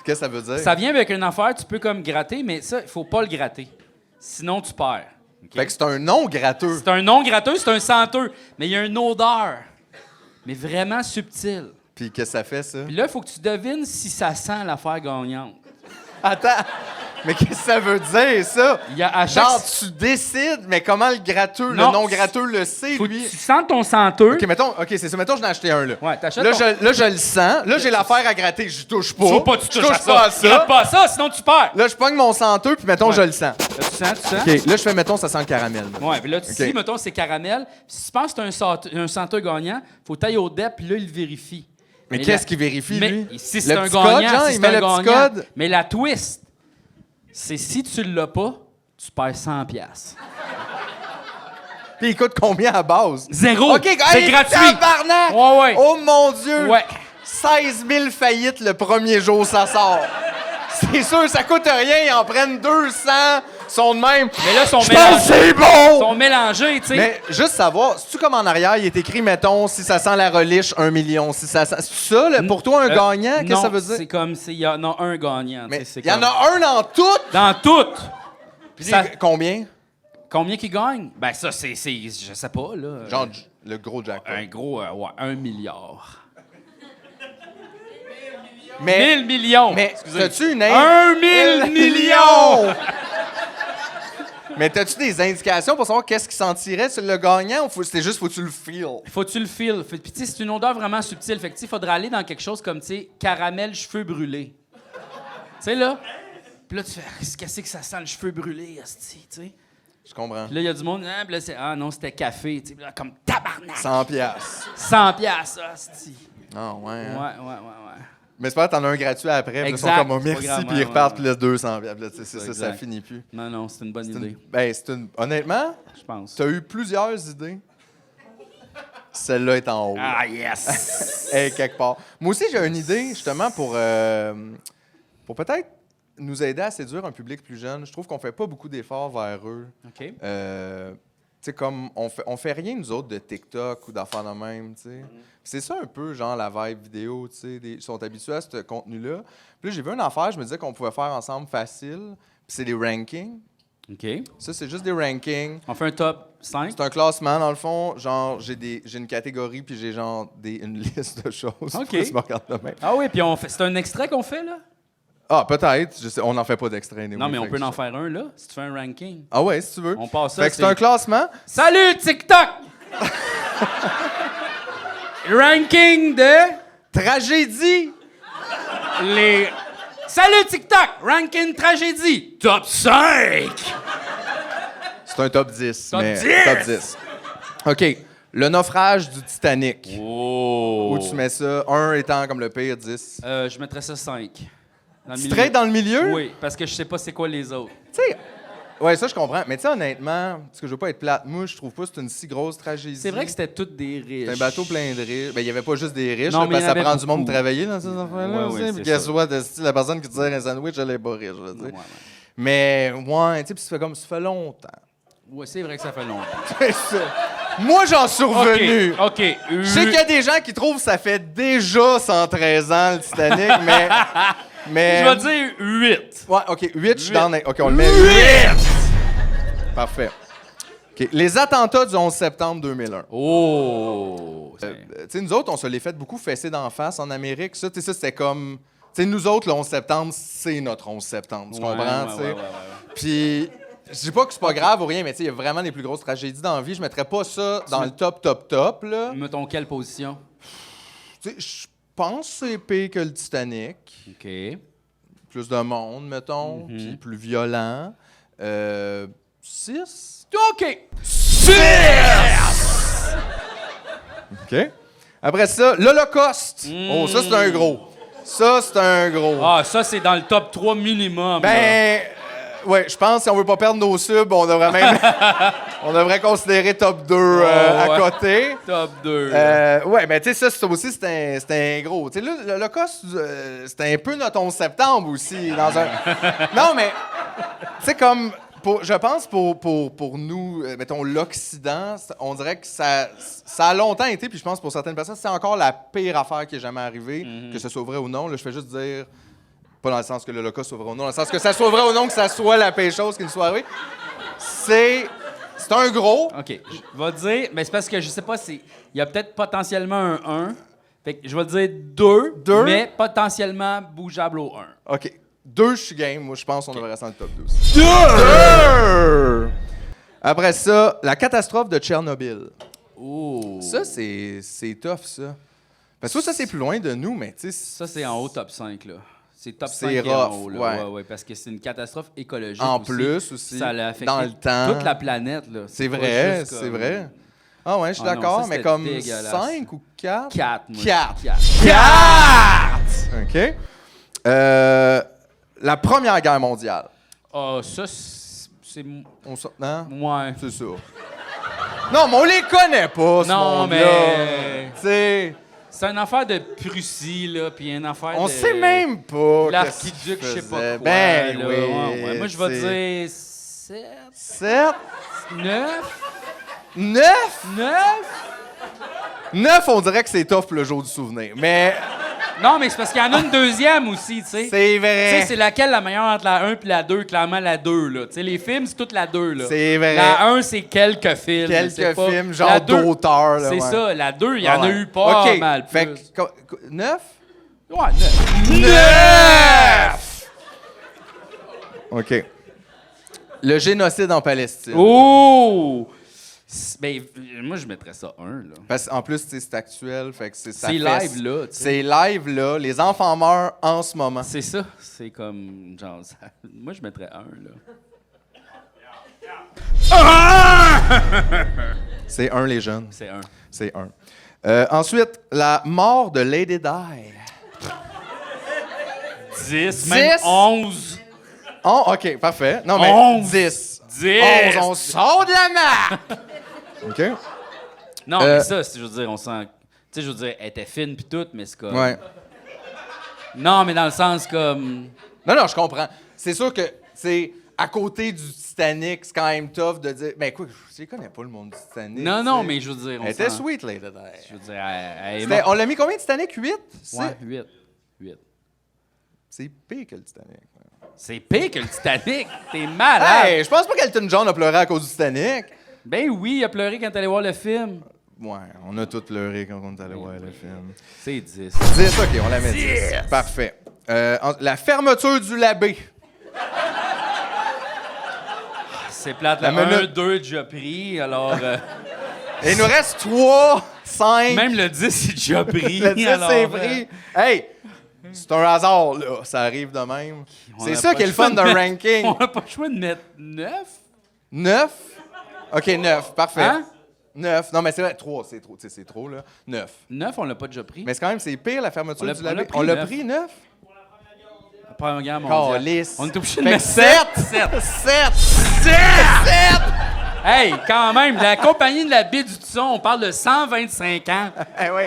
Qu'est-ce que ça veut dire? Ça vient avec une affaire, tu peux comme gratter, mais ça, il faut pas le gratter. Sinon, tu perds. OK? Fait que c'est un nom gratteux. C'est un non gratteux, c'est un senteux. Mais il y a une odeur, mais vraiment subtile. Puis qu'est-ce que ça fait, ça? Puis là, il faut que tu devines si ça sent l'affaire gagnante. Attends. Mais qu'est-ce que ça veut dire, ça? Il y a à chaque... Genre, tu décides, mais comment le gratteux, Non, le non-gratteux le sait, faut que lui? tu sens ton senteux. OK, mettons, OK, c'est ça. Mettons, je n'ai acheté un, là. Ouais, t'achètes Là, ton... je le sens. Là, j'ai l'affaire à gratter. Je touche pas. Faut pas que tu Je touches à pas à ça. Gratte pas à ça, sinon tu perds. Là, je pogne mon senteux, puis mettons, Ouais. je le sens. Là, tu sens. OK, là, je fais, mettons, ça sent le caramel. Ouais, puis là, tu OK. dis, mettons, c'est caramel. Puis si tu penses que c'est un senteux gagnant, faut tailler au DEP, puis là, il le vérifie. Mais Mais qu'est-ce la- qu'il vérifie, Mais lui? si c'est Le un petit code, gagnant, genre, si il c'est met un le petit gagnant. code. Mais la twist, c'est si tu l'as pas, tu perds 100$. Puis il coûte combien à base? Zéro! OK, C'est hey, gratuit! tabarnak! Ouais, ouais. Oh mon Dieu! Ouais. 16 000 faillites le premier jour, ça sort. C'est sûr, ça coûte rien, ils en prennent 200, sont de même. Mais là, ils sont Je pense que mélangés. c'est Ils bon! sont mélangés, tu sais. Mais juste savoir, c'est-tu comme en arrière, il est écrit, mettons, si ça sent la reliche, 1 million. Si ça sent... C'est ça, là, pour toi, un gagnant? Qu'est-ce que ça veut c'est dire? comme s'il y en a un gagnant. Mais tu sais, c'est il y en comme- a un dans tout! Dans toutes! Puis Ça- combien? Combien qui gagne? Ben ça, c'est je sais pas, là. Genre le gros jackpot. Un gros, ouais, 1 milliard. Mais, 1000 millions! mais Excusez. t'as-tu une... 1000 millions! Mais t'as-tu des indications pour savoir qu'est-ce qui sentirait sur le gagnant ou c'est juste faut que tu le feel? Faut que tu le files. Puis tu sais, c'est une odeur vraiment subtile. Fait que tu sais, il faudra aller dans quelque chose comme, tu sais, caramel, cheveux brûlés. Tu sais, là? Puis là, tu fais, qu'est-ce que ça sent, le cheveu brûlé, asti, tu sais? Je comprends. Puis là, il y a du monde, ah, puis là, c'est, ah non, c'était café, tu sais. Puis là, comme tabarnak! 100 piastres. 100 piastres, asti. Ah ouais. Ouais, hein. ouais. Mais c'est pas que t'en as un gratuit après. Puis là, ils sont Exact, comme, oh, c'est pas merci, grave, puis ils ouais, repartent, ouais, puis laissent 200 piastres. Puis là, tu sais, c'est ça, ça Exact. finit plus. Non, non, c'est une bonne C'est idée, une... Ben, c'est une... Honnêtement, je pense. t'as eu plusieurs idées. Celle-là est en haut. Ah, yes! Hey, quelque part. Moi aussi, j'ai une idée, justement, pour peut-être nous aider à séduire un public plus jeune. Je trouve qu'on fait pas beaucoup d'efforts vers eux. OK. Tu sais, comme on fait rien, nous autres, de TikTok ou d'affaires de même, tu sais. C'est ça un peu, genre, la vibe vidéo, tu sais. Ils sont habitués à ce contenu-là. Puis là, j'ai vu une affaire, je me disais qu'on pouvait faire ensemble facile. Puis c'est des rankings. OK. Ça, c'est juste des rankings. On fait un top 5. C'est un classement, dans le fond. Genre, j'ai une catégorie, puis j'ai genre une liste de choses. OK. Pourquoi tu me regardes de même? Ah oui, puis c'est un extrait qu'on fait, là? Ah, peut-être. Je sais, on n'en fait pas d'extrait. Non, mais on peut en faire un, là, si tu fais un ranking. Ah ouais, si tu veux. On passe ça, Fait que c'est un classement. Salut, TikTok! Ranking de... Tragédie. les... Salut, TikTok! Ranking tragédie. Top 5! C'est un top 10. Top mais 10! Top 10. OK. Le naufrage du Titanic. Oh! Où tu mets ça? 1 étant comme le pire, 10. Je mettrais ça 5. Dans le Straight dans le milieu? Oui, parce que je sais pas c'est quoi les autres. Tu sais, ouais, ça, je comprends. Mais tu sais, honnêtement, parce que je veux pas être plate, moi, je trouve pas que c'est une si grosse tragédie. C'est vrai que c'était toutes des riches. C'est un bateau plein de riches. Ben, il y avait pas juste des riches, Non, là, mais parce il y que ça en prend avait du monde beaucoup. travailler dans ces affaires-là. Ouais, aussi. ouais, Puis c'est qu'elle ça. soit la personne qui disait un sandwich, elle est pas riche, je veux dire. Ouais, ouais. Mais, ouais, tu sais, puis ça fait comme ça fait longtemps. Ouais, c'est vrai que ça fait longtemps. C'est ça. Moi, j'en suis revenu. OK. Je sais qu'il y a des gens qui trouvent que ça fait déjà 113 ans, le Titanic, mais... Je vais dire 8. Ouais, OK, 8, je suis dans... OK, on le met 8! Parfait. OK, les attentats du 11 septembre 2001. Oh! Tu sais, nous autres, on se les fait beaucoup fesser d'en face en Amérique. Ça, tu sais, ça, c'était comme... Tu sais, nous autres, le 11 septembre, c'est notre 11 septembre, tu comprends, tu sais? Ouais. Puis, je dis pas que c'est pas grave ou rien, mais tu sais, il y a vraiment les plus grosses tragédies dans la vie. Je mettrais pas ça dans le top, là. Mettons quelle position? Tu sais, je pense que c'est pire que le Titanic. OK. Plus de monde, mettons, puis plus violent. 6. OK. OK. Après ça, l'Holocauste. Oh, ça, c'est un gros. Ça, c'est un gros. Ah, ça, c'est dans le top 3 minimum. là. Ben, ouais, je pense que si on veut pas perdre nos subs, on devrait même... on devrait considérer top 2 à ouais. côté. Top 2. Ouais, ben tu sais, ça aussi, c'était un gros. Tu sais, là, l'Holocauste, c'était un peu notre 11 septembre aussi. Non, mais, tu sais, comme, je pense pour nous, mettons, l'Occident, on dirait que ça a longtemps été, puis je pense pour certaines personnes, c'est encore la pire affaire qui est jamais arrivée, que ce soit vrai ou non. Là, je fais juste dire, pas dans le sens que l'Holocauste soit vrai ou non, dans le sens que ça soit vrai ou non, que ça soit la pire chose qui nous soit arrivée. C'est un gros. OK. Je vais dire, mais c'est parce que je sais pas si. Il y a peut-être potentiellement un 1. Fait que je vais dire 2, mais potentiellement bougeable au 1. OK. 2, je suis game. Moi, je pense qu'on devrait rester dans le top 2. 2! Après ça, la catastrophe de Tchernobyl. Oh. Ça, c'est tough, ça. Parce que ça, c'est plus loin de nous, mais tu sais... Ça, c'est en haut top 5, là. C'est top 5 C'est et en rough, haut, là. ouais. Ouais, parce que c'est une catastrophe écologique En aussi. plus aussi, Ça a affecté dans le temps. toute la planète, là. C'est pas vrai, juste c'est comme vrai. Ah ouais, je suis Ah non, d'accord, ça, mais c'était comme dégueulasse. 5 ou 4? 4, moi. 4. 4! OK. La Première Guerre mondiale. Ah, ça, c'est... Non? Ouais. C'est ça. Non, mais on les connaît pas, ce Non, monde-là. mais- Tu sais, C'est une affaire de Prussie, là, puis une affaire on de... sait même pas. L'archiduc, je sais pas quoi. Ben là. oui. Ouais. Moi, je vais c'est- dire 7, 7, 9, 9? 9. 9, on dirait que c'est tough pour le jour du souvenir. Mais Non, mais c'est parce qu'il y en a une deuxième aussi, tu sais. c'est Tu sais, vrai. c'est laquelle la meilleure entre la 1 et la 2? Clairement, la 2, là. Tu sais, les films, c'est toute la 2, là. C'est vrai. La 1, c'est quelques films. c'est Quelques pas- films, La genre 2, d'auteurs. là, C'est ouais. ça. La 2, il y en a Ouais. eu pas OK, mal plus. Fait que 9? Ouais, 9. 9! OK. Le génocide en Palestine. Oh! Ben, moi, je mettrais ça 1, là. Parce qu'en plus, tu sais, c'est actuel, fait que ça C'est fait- live, là, tu sais. C'est live, là. Les enfants meurent en ce moment. C'est ça. C'est comme, genre, moi, je mettrais 1, là. C'est un, les jeunes. C'est 1. C'est un. Ensuite, la mort de Lady Di. 10, même 10? 11. Oh, OK, parfait. Non, mais 11. 10. 10. 11, on sort de la map! OK? Non, mais ça, je veux dire, on sent... Tu sais, je veux dire, elle était fine pis tout, mais c'est comme... Ouais. Non, mais dans le sens comme... Non, je comprends. C'est sûr que, c'est à côté du Titanic, c'est quand même tough de dire... Ben, quoi, je connais pas le monde du Titanic. Non, tu non, sais. mais je veux dire, on Elle était sent... sweet, Lady Di. Je veux dire, elle est C'était- morte. On l'a mis combien de Titanic? 8? Ouais, 8. 8. C'est pire que le Titanic. C'est pire que le Titanic. T'es malade. Hey, je pense pas qu'Elton John a pleuré à cause du Titanic. Ben oui, il a pleuré quand t'allais voir le film. Ouais, on a tous pleuré quand on est allé voir le film. C'est 10. 10, OK, on la met 10. Parfait. La fermeture du labé. C'est plate, La le 1, minute. 2 déjà pris, alors... Et il nous reste 3, 5. même le 10 est déjà pris. Le 10 alors, c'est pris. Hey! C'est un hasard, là. Ça arrive de même. on C'est a ça pas qui est le choix fun de d'un mettre- ranking. On n'a pas le choix de mettre 9. 9? OK, 9. Parfait. Hein? 9. Non, mais c'est vrai, 3, c'est trop. Tu sais, c'est trop, là. 9. 9, on l'a pas déjà pris. Mais c'est quand même, c'est pire, la fermeture On l'a- du on l'a labé. pris On l'a 9. pris, 9? La Première Guerre mondiale. Calisse. On est obligé de Fait mettre que 7. 7! 7! Hey, quand même, la compagnie de la baie du Tisson, on parle de 125 ans Eh oui.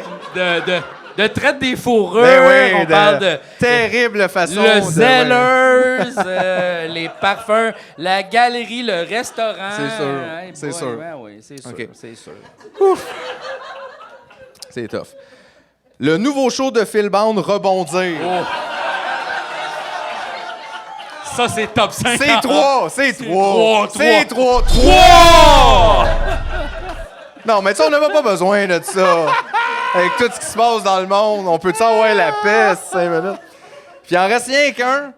de traite des fourrures. Ben oui, on parle de terrible façon le de... Zellers, les parfums, la galerie, le restaurant. C'est sûr, Hey c'est boy, sûr. ouais, oui, c'est sûr, OK. c'est sûr. C'est tough. Le nouveau show de Phil Bound, Rebondir. Oh. Ça, c'est top 5. C'est 3! C'est 3! trois, C'est 3! 3! Non, mais ça, on n'avait pas besoin de ça. Avec tout ce qui se passe dans le monde, on peut-tu avoir la paix, 5 minutes? Puis il en reste rien qu'un.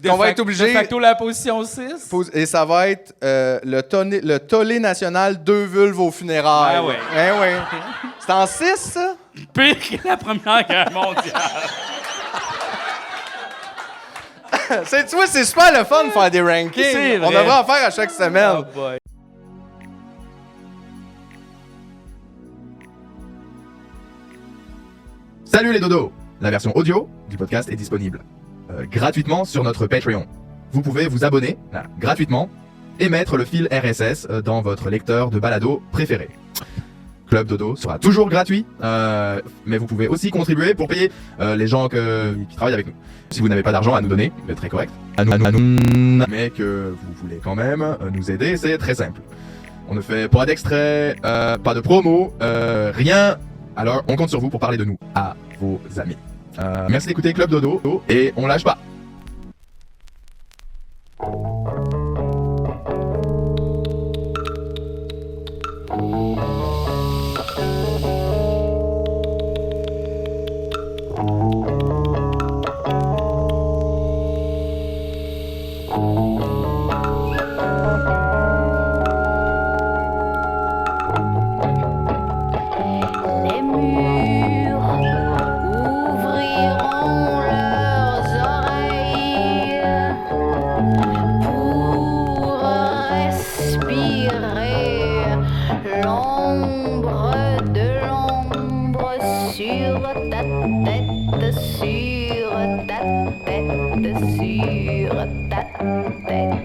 On va être obligé. De facto, la position 6. Et ça va être le tollé national 2 vulves aux funérailles. Ah ouais. Eh oui. C'est en 6, ça? Pire que la Première Guerre mondiale. Tu vois, c'est super le fun de faire des rankings. C'est On vrai. devrait en faire à chaque semaine. Oh boy. Salut les dodos! La version audio du podcast est disponible gratuitement sur notre Patreon. Vous pouvez vous abonner gratuitement et mettre le fil RSS dans votre lecteur de balado préféré. Club Dodo sera toujours gratuit, mais vous pouvez aussi contribuer pour payer les gens qui travaillent avec nous. Si vous n'avez pas d'argent à nous donner, mais très correct, à nous, mais que vous voulez quand même nous aider, c'est très simple. On ne fait pas d'extrait, pas de promo, rien. Alors on compte sur vous pour parler de nous à vos amis. Merci d'écouter Club Dodo et on lâche pas. Les murs ouvriront leurs oreilles pour respirer l'ombre de l'ombre sur ta tête, sur ta tête, sur ta tête.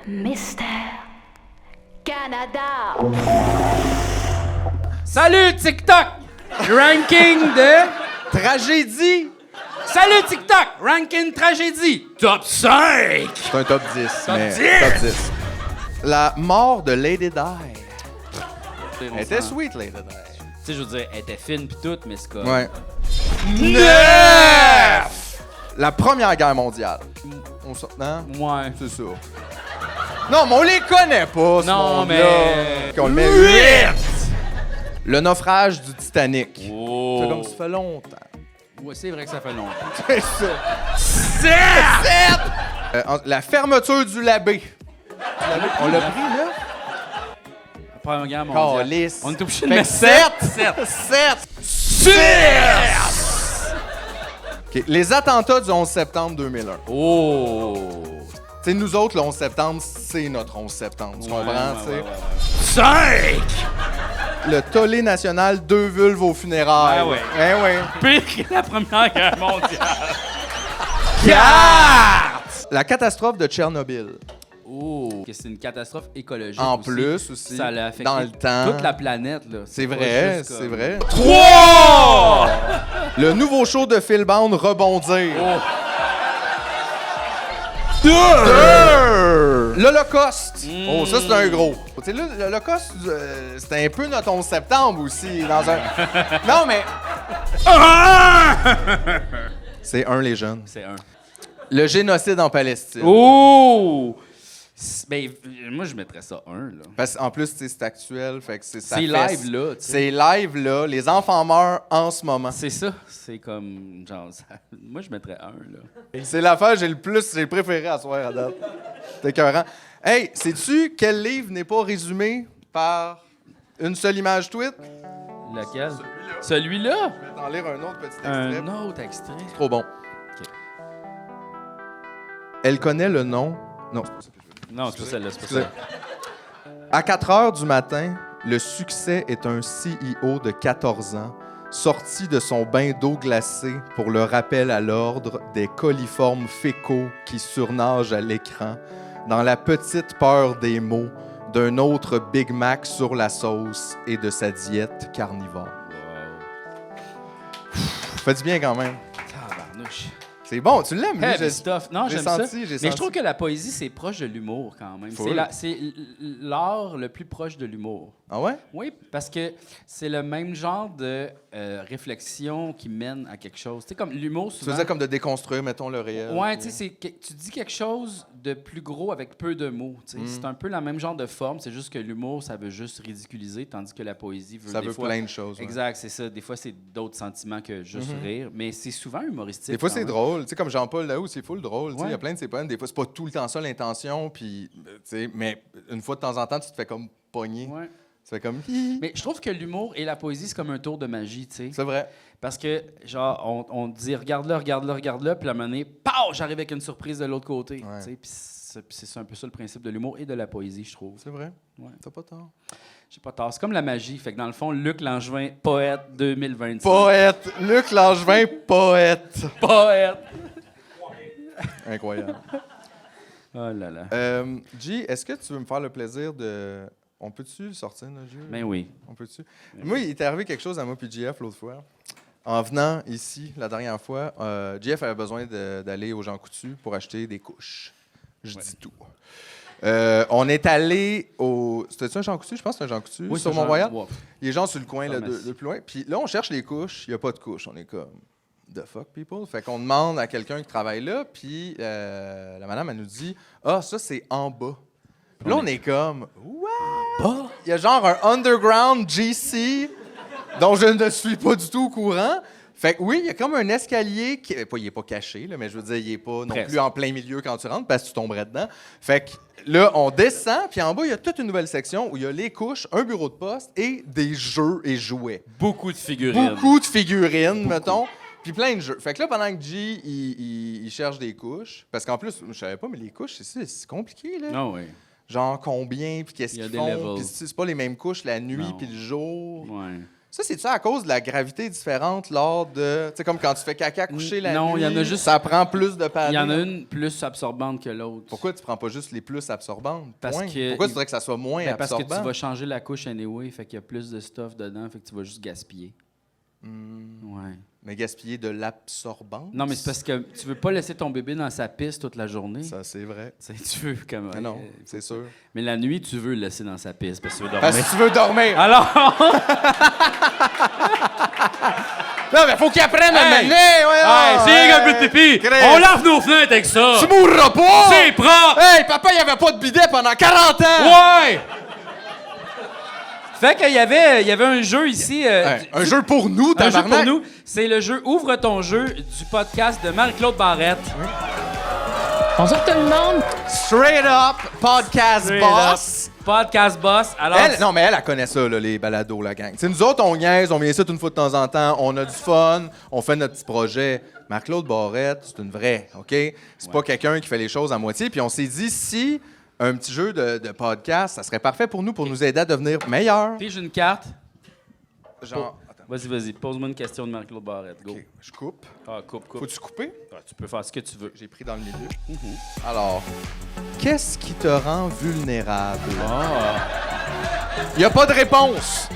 Mister Canada. Salut TikTok! Ranking de... Tragédie! Salut TikTok! Ranking tragédie! Top 5! C'est un top 10. Top mais 10. top 10. La mort de Lady Di. C'est bon Elle était sang. sweet, Lady Di. Tu sais, je veux dire, elle était fine pis tout, mais c'est comme... Ouais. 9! La Première Guerre mondiale. On sort, non? Ouais. C'est ça. Non, mais on les connaît pas, ce Non, monde-là. mais... Qu'on le met 8! Le naufrage du Titanic. Oh. C'est comme ça fait longtemps. Ouais, c'est vrai que ça fait longtemps. C'est ça. 7! La fermeture du Labé. On l'a pris, là? La Première Guerre mondiale. Calisse. On est obligé de Fait mettre que 7! 7! OK. Les attentats du 11 septembre 2001. Oh! Tu sais, nous autres, le 11 septembre, c'est notre 11 septembre. Tu comprends, tu sais? 5! Le tollé national, 2 vulves aux funérailles. Ah ouais. Eh ouais. Pire que la Première Guerre mondiale. 4! La catastrophe de Tchernobyl. Oh! C'est une catastrophe écologique En aussi. plus aussi. Ça l'a affecté dans le temps. toute la planète, là. C'est pas vrai, juste comme- c'est vrai. 3! Le nouveau show de Phil Bound, Rebondir. Oh. 2! L'Holocauste. Oh, ça, c'est un gros. Tu sais, là, l'Holocauste, c'était un peu notre 11 septembre aussi. Dans un... Non, mais... C'est un, les jeunes. C'est un. Le génocide en Palestine. Oh! Ben, moi, je mettrais ça un, là. Parce qu'en plus, tu sais, c'est actuel, fait que ça C'est fait- live, là, tu sais. C'est live, là. Les enfants meurent en ce moment. C'est ça. C'est comme, genre, moi, je mettrais un, là. C'est l'affaire j'ai le préféré à soir à date. C'est écœurant. Hey, sais-tu quel livre n'est pas résumé par une seule image tweet? Lequel? Celui-là? Je vais t'en lire un autre petit extrait. Un autre extrait. Trop bon. Elle connaît le nom... Non, c'est pas ça que je veux dire. Non, c'est pas celle-là, c'est pas Excusez. ça. À 4 heures du matin, le succès est un CEO de 14 ans sorti de son bain d'eau glacée pour le rappel à l'ordre des coliformes fécaux qui surnagent à l'écran dans la petite peur des mots d'un autre Big Mac sur la sauce et de sa diète carnivore. Fait du bien quand même. Tabarnouche. C'est bon, tu l'aimes, lui? Heavy stuff. Non, j'ai j'aime senti, ça. j'ai Mais senti. je trouve que la poésie, c'est proche de l'humour quand même. Full. C'est l'art le plus proche de l'humour. Ah ouais? Oui, parce que c'est le même genre de réflexion qui mène à quelque chose. Tu sais, comme l'humour, Tu souvent... faisais comme de déconstruire, mettons, le réel. Ouais, tu sais, tu dis quelque chose de plus gros avec peu de mots. Tu sais. C'est un peu la même genre de forme, c'est juste que l'humour, ça veut juste ridiculiser, tandis que la poésie veut Ça des veut fois... plein de choses. ouais. Exact, c'est ça. Des fois, c'est d'autres sentiments que juste rire, mais c'est souvent humoristique. Des fois, quand c'est même. drôle. Tu sais, comme Jean-Paul Lahaut, c'est full drôle. Tu sais, il y Ouais. a plein de ses poèmes. Des fois, c'est pas tout le temps ça l'intention. Puis, tu sais, mais une fois de temps en temps, tu te fais comme pogner. Ouais. Tu fais comme. Mais je trouve que l'humour et la poésie, c'est comme un tour de magie, tu sais. C'est vrai. Parce que, genre, on te dit, regarde-le, regarde-le, regarde-le, puis à un moment donné, pow, j'arrive avec une surprise de l'autre côté. Ouais. Tu sais, puis c'est ça, un peu ça le principe de l'humour et de la poésie, je trouve. C'est vrai. Ouais. T'as pas tort. J'ai pas tort. C'est comme la magie. Fait que dans le fond, Luc Langevin, poète 2025. Poète. Luc Langevin, poète. Poète! Incroyable. Oh là là. G, est-ce que tu veux me faire le plaisir de. On peut-tu le sortir, notre jeu? Ben oui. On peut-tu? Moi, il est arrivé quelque chose à moi puis JF l'autre fois. En venant ici, la dernière fois, JF avait besoin d'aller au Jean Coutu pour acheter des couches. Je dis tout. On est allé au... C'était-tu un Jean Coutu? Je pense que c'est un Jean Coutu, Oui, sur c'est Mont-Royal. genre- wow. Il est genre sur le coin, là, Pharmacie. de plus loin. Puis là, on cherche les couches. Il n'y a pas de couches. On est comme... The fuck, people? Fait qu'on demande à quelqu'un qui travaille là, puis la madame, elle nous dit « Ah, ça, c'est en bas. » Puis là, on est comme « What? » Il y a genre un underground GC dont je ne suis pas du tout au courant. Fait que oui, il y a comme un escalier qui... il est pas caché, là, mais je veux dire, il est pas non Presque. plus en plein milieu quand tu rentres parce que tu tomberais dedans. Fait que là, on descend, puis en bas, il y a toute une nouvelle section où il y a les couches, un bureau de poste et des jeux et jouets. Beaucoup de figurines. Beaucoup de figurines, mettons. Puis plein de jeux. Fait que là, pendant que G, il cherche des couches, parce qu'en plus, je savais pas, mais les couches, c'est compliqué, là. Ah oui. Genre combien, puis qu'est-ce Il y a qu'ils des font. levels. Puis c'est pas les mêmes couches la nuit Non. puis le jour. Ouais. Ça, c'est-tu à cause de la gravité différente lors de... Tu sais, comme quand tu fais caca coucher la nuit. Non, il y en a juste... Ça prend plus de padding. Il y en a une plus absorbante que l'autre. Pourquoi tu prends pas juste les plus absorbantes? Parce Point. que- Pourquoi tu voudrais que ça soit moins Ben, parce que absorbant? tu vas changer la couche anyway, fait qu'il y a plus de stuff dedans, fait que tu vas juste gaspiller. Ouais. Mais gaspiller de l'absorbant? Non, mais c'est parce que tu veux pas laisser ton bébé dans sa piste toute la journée. Ça, c'est vrai. Tu sais, tu veux comme... Mais non, c'est sûr. Mais la nuit, tu veux le laisser dans sa piste parce que tu veux dormir. Parce que tu veux dormir. Alors... Non, mais faut qu'il apprenne à Hey! mener! Hey, c'est un peu de pipi! Chris. On lave nos fenêtres avec ça! Tu mourras pas! C'est propre! Hey, papa, il avait pas de bidet pendant 40 ans! Ouais! Fait qu'il y avait un jeu ici. Un jeu pour nous, Un jeu tabarnak! pour nous. C'est le jeu Ouvre ton jeu du podcast de Marie-Claude Barrette. Bonjour tout le monde! Straight up, podcast Straight boss! Podcast boss. Alors, Non, mais elle connaît ça, là, les balados, la gang. T'sais, nous autres, on niaise, on vient ici une fois de temps en temps, on a du fun, on fait notre petit projet. Marc-Claude Barrette, c'est une vraie, OK? C'est pas quelqu'un qui fait les choses à moitié. Puis on s'est dit, si un petit jeu de podcast, ça serait parfait pour nous aider à devenir meilleurs. j'ai une carte. Genre, attends, Vas-y. Pose-moi une question de Marie-Claude Barrette. Go. OK, je coupe. Ah, coupe. Faut-tu couper? Ouais, tu peux faire ce que tu veux. J'ai pris dans le milieu. Alors, qu'est-ce qui te rend vulnérable? Il n'y a pas de réponse.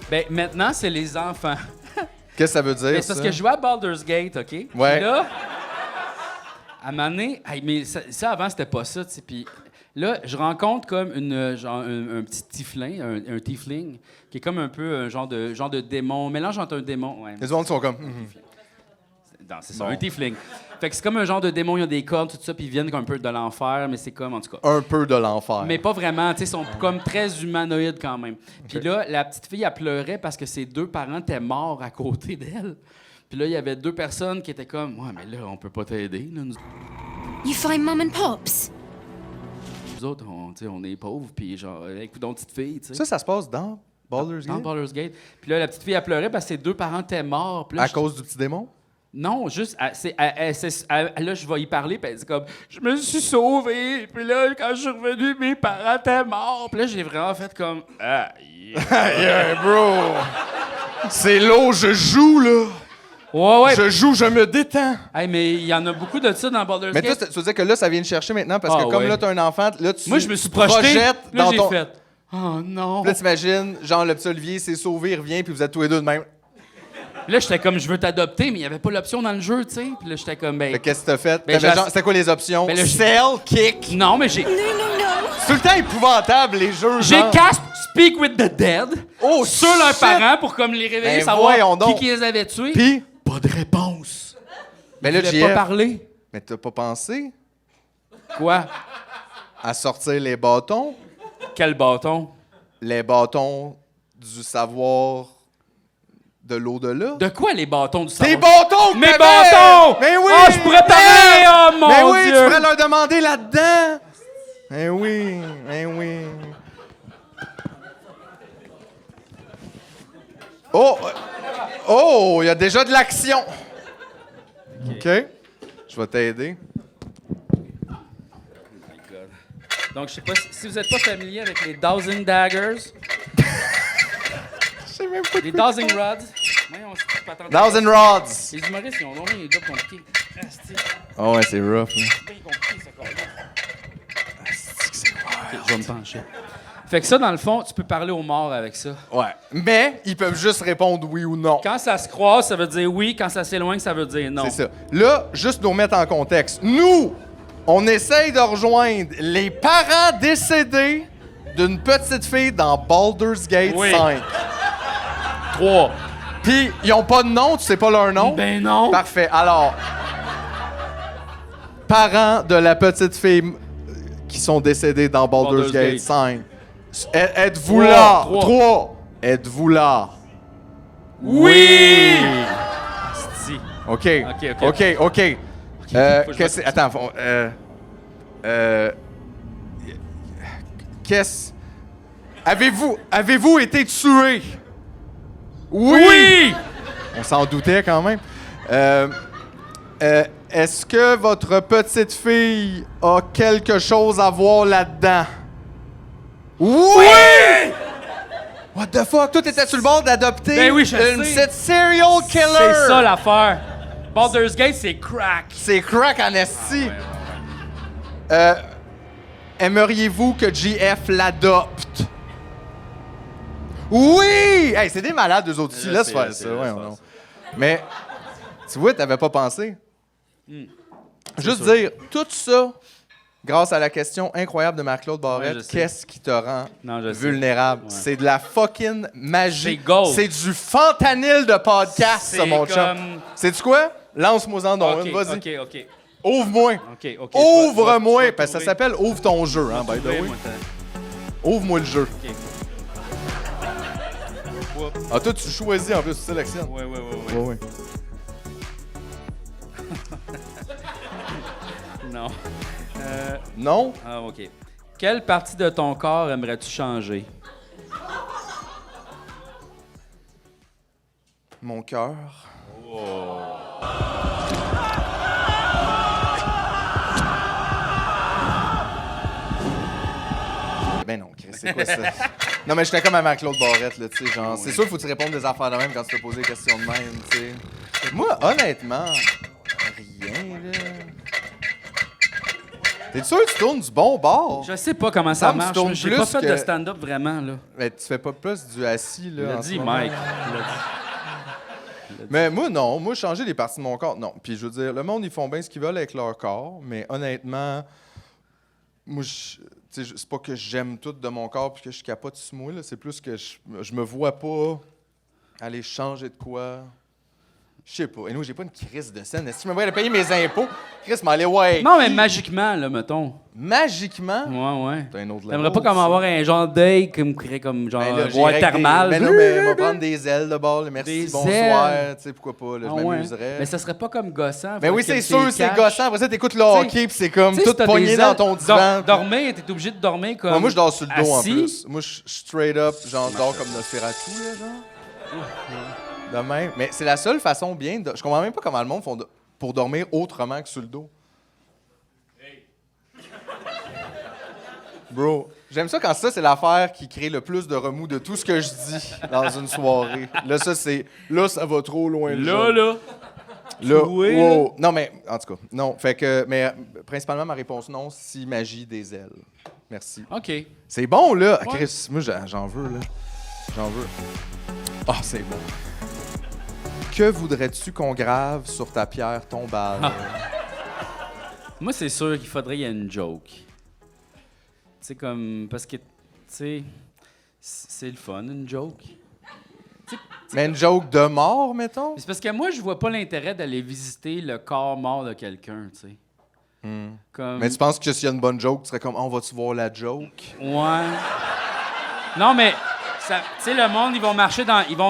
Ben, maintenant, c'est les enfants. Qu'est-ce que ça veut dire, Ben, c'est parce ça? que je jouais à Baldur's Gate, OK? Puis Ouais. là, à un moment donné, hey, mais ça avant, c'était pas ça, tu sais. Puis là, je rencontre comme un petit tiefling, un tiefling, qui est comme un peu un genre de démon, mélange entre un démon. Ouais. Les autres sont comme... Non, c'est ça, un tiefling. Fait que c'est comme un genre de démon, ils ont des cordes, tout ça, puis ils viennent comme un peu de l'enfer, mais c'est comme, en tout cas. Un peu de l'enfer. Mais pas vraiment, tu sais, ils sont comme très humanoïdes quand même. Puis là, la petite fille, elle pleurait parce que ses deux parents étaient morts à côté d'elle. Puis là, il y avait deux personnes qui étaient comme, ouais, mais là, on peut pas t'aider, là. You find Mum and Pops? Nous autres, on est pauvres, puis genre, écoute donc, petite fille, tu sais. Ça se passe dans Baldur's Dans Gate? Baldur's Gate. Puis là, la petite fille, elle pleurait parce que ses deux parents étaient morts. Puis là, À cause du petit démon? Non, juste, là, je vais y parler, puis elle dit comme, je me suis sauvée, puis là, quand je suis revenu, mes parents étaient morts. Puis là, j'ai vraiment fait comme, Yeah, bro! C'est l'eau, je joue, là! ouais. Je joue, je me détends! Hey, mais il y en a beaucoup de ça dans Baldur's Mais toi, Gate. tu veux dire que là, ça vient te chercher maintenant parce que comme ouais. là, t'as un enfant, là, tu Moi, je me suis projeté. projettes Là, dans j'ai ton... fait, oh non. Puis là, t'imagines, genre, le petit Olivier s'est sauvé, il revient, puis vous êtes tous les deux de même. Là, j'étais comme, je veux t'adopter, mais il n'y avait pas l'option dans le jeu, tu sais. Puis là, j'étais comme, ben. Fait que qu'est-ce que t'as fait? Ben, T'avais genre- C'était quoi les options? Ben, là, Sell, kick. Non, mais j'ai. C'est tout le temps épouvantable, les jeux. J'ai genre. cast Speak with the Dead Oh, sur leurs shit! parents pour comme les réveiller, Ben, savoir voyons donc. qui les avait tués. Puis, Pas de réponse. ben là, Ils voulaient pas JF, parler. mais t'as pas pensé Quoi? à sortir les bâtons? Quel bâton? Les bâtons du savoir de l'au-delà? De quoi les bâtons du Tes savoir? bâtons! que Mes t'avais! bâtons! Mais oui! Ah, je pourrais parler! Oh mon Mais oui, Dieu! tu pourrais leur demander là-dedans! Mais oui, mais oui. Oh, il y a déjà de l'action. OK. Je vais t'aider. Donc, je sais pas si vous n'êtes pas familier avec les Dowsing Daggers, Je sais même pas. les Dowsing Rods. Voyons, c'est pas tant- Thousand Rods. Les humoristes, ils ont donc des jobs compliqués. Asti, Oh ouais, c'est rough. Là. c'est bien compliqué, ça, quoi. Ok, je vais me pencher. Fait que ça, dans le fond, tu peux parler aux morts avec ça. Ouais. Mais ils peuvent juste répondre oui ou non. Quand ça se croise, ça veut dire oui. Quand ça s'éloigne, ça veut dire non. C'est ça. Là, juste nous remettre en contexte. Nous, on essaye de rejoindre les parents décédés d'une petite fille dans Baldur's Gate Oui. 5. 3. Puis, ils ont pas de nom, tu sais pas leur nom? Ben non. Parfait. Alors, parents de la petite fille qui sont décédés dans Baldur's Baldur's Gate Gate. 5. Êtes-vous Trois. là? Trois. 3. Êtes-vous là? Oui! Asti. OK. OK. OK. Faut que je Qu'est-ce mette- attends, qu'est-ce... Avez-vous été tué? Oui! On s'en doutait quand même. Est-ce que votre petite fille a quelque chose à voir là-dedans? Oui! What the fuck? Toi, t'étais sur le bord d'adopter Ben oui, je une sais. petite serial killer! C'est ça l'affaire. Baldur's Gate, c'est crack. C'est crack en esti. Aimeriez-vous que GF l'adopte? Oui! Hey, c'est des malades, eux autres aussi. Je Laisse sais, faire je sais, ça. laisse Ouais, faire non. ça. Mais, tu vois, t'avais pas pensé. Juste dire, tout ça, grâce à la question incroyable de Marc-Claude Barrette, Ouais, je sais. qu'est-ce qui te rend Non, je sais. vulnérable? Ouais. C'est de la fucking magie. C'est gold. C'est du fentanyl de podcast, ça, C'est mon chum. comme- Sais-tu quoi? Lance-moi-en donc OK, une, vas-y. OK. Ouvre-moi. OK. Ouvre-moi, Je vais parce que ça trouver. s'appelle Ouvre ton jeu, hein, by the Trouver, way. moi, Ouvre-moi le jeu. OK. Ah, toi, tu choisis en plus, tu sélectionnes. Ouais. Ouais. Non. Non? Ah, OK. Quelle partie de ton corps aimerais-tu changer? Mon cœur. Ben non, Chris, c'est quoi ça? Non, mais j'étais comme à Marc-Claude Barrette, là, tu sais, genre, c'est sûr qu'il faut que tu répondes des affaires de même quand tu te poses des questions de même, tu sais. Moi, honnêtement, rien, là. T'es sûr que tu tournes du bon bord? Je sais pas comment ça Non, mais tu marche. tournes J'ai plus pas fait que- de stand-up vraiment, là. Mais tu fais pas plus du assis, là. Il l'a en ce dit, moment? Mike. Il l'a dit. Mais moi, non. Moi, changer les parties de mon corps, non. Puis je veux dire, le monde, ils font bien ce qu'ils veulent avec leur corps, mais honnêtement, moi, tu sais, c'est pas que j'aime tout de mon corps puis que je capote sur moi, là. C'est plus que je me vois pas aller changer de quoi. Je sais pas. Et nous, j'ai pas une crise de scène. Est-ce que je me vois aller payer mes impôts? Chris, m'allait, ouais. Non, mais magiquement, là, mettons. Magiquement? Ouais. C'est un autre T'aimerais level, pas comme ça. avoir un genre d'œil comme genre Ben là, bois j'irais avec thermal. Ben non, mais on va prendre des ailes de bord. Là. Merci, Des bonsoir. ailes. Tu sais, pourquoi pas? Là, Ah je ouais. m'amuserais. Mais ça serait pas comme gossant. Ben oui, faudrait c'est que sûr, t'es c'est caches. gossant. Après ça, t'écoutes le T'sais, hockey, puis c'est comme Tu sais, tout si t'as pogné des dans ailes, ton divan. Dormir, t'es obligé de dormir comme. Moi, je dors sur le dos en assis. plus. Moi, je straight up, genre, dors comme Nosferatu, là, genre. De même. Mais c'est la seule façon bien de. Je comprends même pas comment le monde font pour dormir autrement que sur le dos. Bro, j'aime ça quand ça, c'est l'affaire qui crée le plus de remous de tout ce que je dis dans une soirée. Là, ça, c'est. Là, ça va trop loin. le Là, jeu. là. Là, Troué, wow. Non, mais en tout cas, non. Fait que, mais principalement, ma réponse non, si magie des ailes. Merci. OK. C'est bon, là. Ah, Ouais. Chris, moi, j'en veux, là. J'en veux. Ah, c'est bon. Que voudrais-tu qu'on grave sur ta pierre tombale? Moi, c'est sûr qu'il faudrait qu'il y ait une joke. Tu sais, comme. Parce que, tu sais, c'est le fun, une joke. Mais une joke de mort, mettons? Mais c'est parce que moi, je vois pas l'intérêt d'aller visiter le corps mort de quelqu'un, tu sais. Comme... Mais tu penses que s'il y a une bonne joke, tu serais comme, on va-tu voir la joke? Ouais. Non, mais, tu sais, le monde, ils vont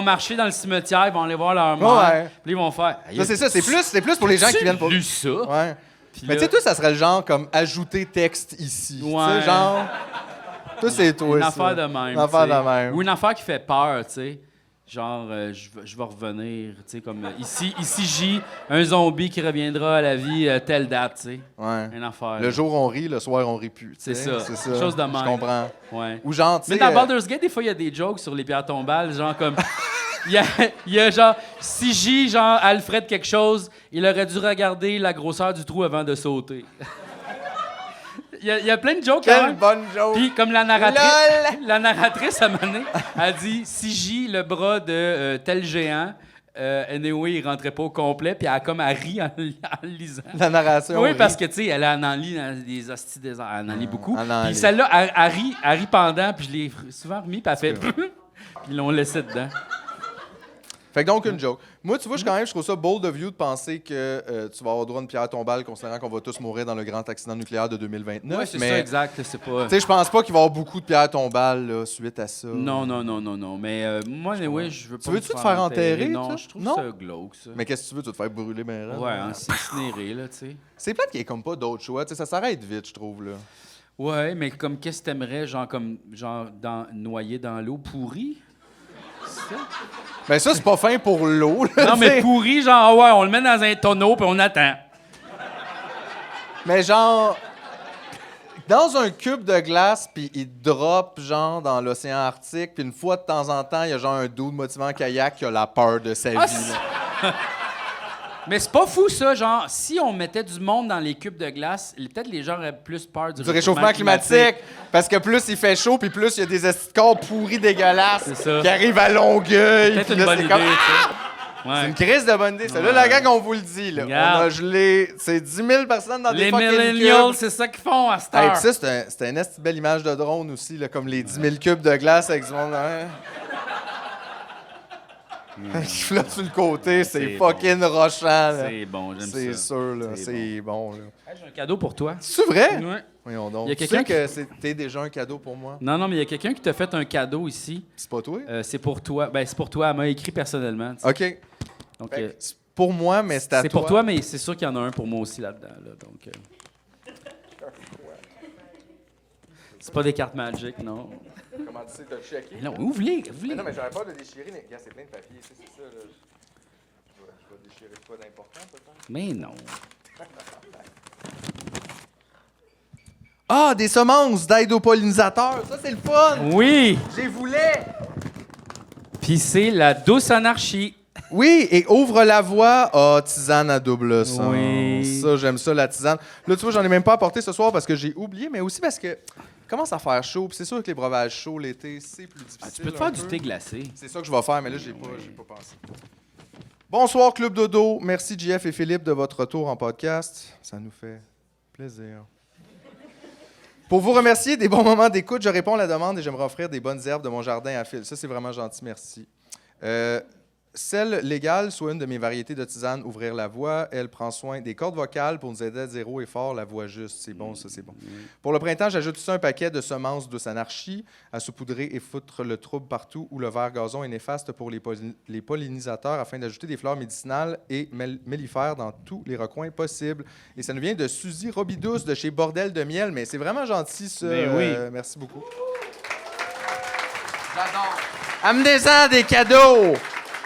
marcher dans le cimetière, ils vont aller voir leur mort. Ouais. Puis ils vont faire. Ça, c'est ça. C'est plus pour les gens qui viennent pour. lu ça? Ouais. Puis Mais là- tu sais, toi, ça serait le genre comme ajouter texte ici. Tu Ouais. sais, genre. Toi, c'est toi. Une ça. affaire de même. Une affaire tu sais. de même. Ou une affaire qui fait peur, tu sais. Genre, je vais revenir, tu sais, comme ici J, un zombie qui reviendra à la vie telle date, tu sais. Ouais. Une affaire. Le jour, on rit, le soir, on rit plus. C'est tu sais. ça. C'est ça. Chose de même. Je comprends. Ouais. Ou genre, tu sais. Mais dans Baldur's Gate, des fois, il y a des jokes sur les pierres tombales, genre comme. Il y a genre, si J, genre, Alfred quelque chose, il aurait dû regarder la grosseur du trou avant de sauter. Il y a plein de jokes quand Quelle même. bonne joke! Puis, comme la narratrice, Lol! la narratrice, à un moment donné, a dit si J, le bras de tel géant, anyway, il rentrait pas au complet, puis elle rit en le lisant. La narration. Oui, rit. parce que, tu sais, elle en lit dans des hosties des elle en lit beaucoup. elle en Puis lit. celle-là, elle rit pendant, puis je l'ai souvent remis, puis elle fait. Puis ils l'ont laissé dedans. Fait que donc, une joke. Moi, tu vois, je trouve ça bold of you de penser que tu vas avoir droit à une pierre tombale, considérant qu'on va tous mourir dans le grand accident nucléaire de 2029. Oui, c'est mais, ça, exact. C'est pas. Tu sais, je pense pas qu'il va y avoir beaucoup de pierres tombales là, suite à ça. Non. Mais moi, oui, je veux pas. Tu veux-tu me te faire enterrer, Non, toi? je trouve Non? ça glauque, ça. Mais qu'est-ce que tu veux? Tu vas te faire brûler, ben là? Ouais, incinéré, là, tu sais. C'est plate qu'il n'y ait comme pas d'autres choix. Tu sais, ça s'arrête vite, je trouve, là. Ouais, mais comme qu'est-ce que t'aimerais, noyer dans l'eau pourrie? C'est ça? Ben ça, c'est pas fin pour l'eau, là, Non, tu mais sais. pourri, genre, ouais, on le met dans un tonneau puis on attend. Mais genre... dans un cube de glace, puis il drop, genre, dans l'océan Arctique, puis une fois de temps en temps, il y a genre un dude motivant en kayak qui a la peur de sa Ah, vie. Là. Mais c'est pas fou, ça. Genre, si on mettait du monde dans les cubes de glace, peut-être les gens auraient plus peur du Du réchauffement climatique. Parce que plus il fait chaud, puis plus il y a des estis de corps pourris dégueulasses C'est ça. qui arrivent à Longueuil. Peut-être puis une là, bonne c'est idée, comme, tu Ah! sais. C'est Ouais. une crise de bonne idée. Ça, là, Ouais. la gang, on vous le dit. Là. Regarde. On a gelé. C'est 10 000 personnes dans des Les fucking millennials, cubes. c'est ça qu'ils font à cette Hey, heure. puis ça, c'était une esti belle image de drone aussi, là, comme les 10 000 cubes de glace avec du monde. Hein? Qui flotte sur le côté, c'est C'est fucking rochant. là. C'est bon, j'aime ça. C'est sûr, là. C'est C'est bon. là. Hey, j'ai un cadeau pour toi. C'est vrai? Ouais. Voyons donc. Il y a Tu quelqu'un sais que c'était déjà un cadeau pour moi. Non, non, mais il y a quelqu'un qui t'a fait un cadeau ici. C'est pas toi? C'est pour toi. Ben, c'est pour toi. Elle m'a écrit personnellement. tu sais. OK. Donc, Fait que c'est pour moi, mais c'est à toi. c'est pour toi, mais c'est sûr qu'il y en a un pour moi aussi là-dedans. Là, donc, c'est pas des cartes Magic, non. Comment tu sais, t'as checké? Mais non, ouvrez, ouvrez. Non, mais j'aurais peur de déchirer. Mais regarde, c'est plein de papier. C'est ça, là. Je vais déchirer quoi d'important, peut-être? Mais non. Ah, des semences d'aide aux pollinisateurs. Ça, c'est le fun. Oui! J'ai voulais. Puis c'est la douce anarchie. Oui, et ouvre la voie. Ah, tisane à double sang. Oui. Ça, j'aime ça, la tisane. Là, tu vois, j'en ai même pas apporté ce soir parce que j'ai oublié, mais aussi parce que commence à faire chaud. Puis c'est sûr que les breuvages chauds l'été, c'est plus difficile. Tu peux te un faire du peu. thé glacé. C'est ça que je vais faire, mais là, j'ai pas pensé. Bonsoir, Club Dodo. Merci, JF et Philippe, de votre retour en podcast. Ça nous fait plaisir. Pour vous remercier des bons moments d'écoute, je réponds à la demande et j'aimerais offrir des bonnes herbes de mon jardin à Phil. Ça, c'est vraiment gentil, merci. Celle légale, soit une de mes variétés de tisane, Ouvrir la voix. Elle prend soin des cordes vocales pour nous aider à dire haut et fort la voix juste. C'est bon, ça, c'est bon. Pour le printemps, j'ajoute aussi un paquet de semences douce anarchie à saupoudrer et foutre le trouble partout où le vert gazon est néfaste pour les pollinisateurs afin d'ajouter des fleurs médicinales et mellifères dans tous les recoins possibles. Et ça nous vient de Suzy Robidouce de chez Bordel de Miel, mais c'est vraiment gentil, ça. Ben oui. Merci beaucoup. J'adore. Amenez-en des cadeaux!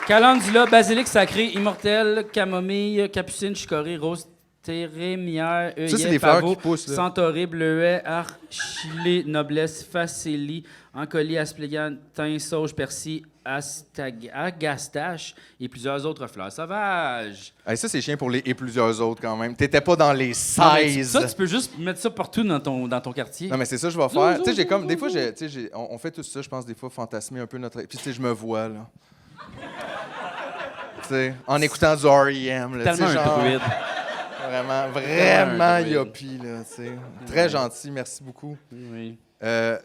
Calendula, basilic sacré, immortel, camomille, capucine, chicorée, rose, térémière, œillet, Ça, c'est des fleurs pavot, qui poussent, là. centaurée, bleuet, archilée, noblesse, facélie, encolie, asplégan, thym, sauge, persil, agastache et plusieurs autres fleurs sauvages. Hey, ça, c'est chiant pour les et plusieurs autres quand même. T'étais pas dans les Non, mais 16. ça, tu peux juste mettre ça partout dans ton quartier. Non, mais c'est ça que je vais faire. Tu sais, j'ai comme. Des fois, on fait tout ça, je pense, des fois, fantasmer un peu notre. Puis, tu sais, je me vois, là. Tu sais, en écoutant du R.E.M. là, tu sais, Tellement un genre, druide. Vraiment, Tellement un druide. yuppie, là, tu sais. Très gentil, merci beaucoup. Oui.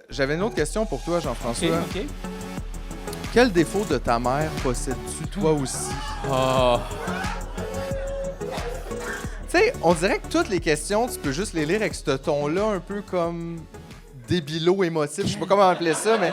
J'avais une autre question pour toi, OK, Jean-François. OK. Quel défaut de ta mère possèdes-tu toi aussi? Oh. Tu sais, on dirait que toutes les questions, tu peux juste les lire avec ce ton-là, un peu comme débilo émotif. Je sais pas comment appeler ça, mais.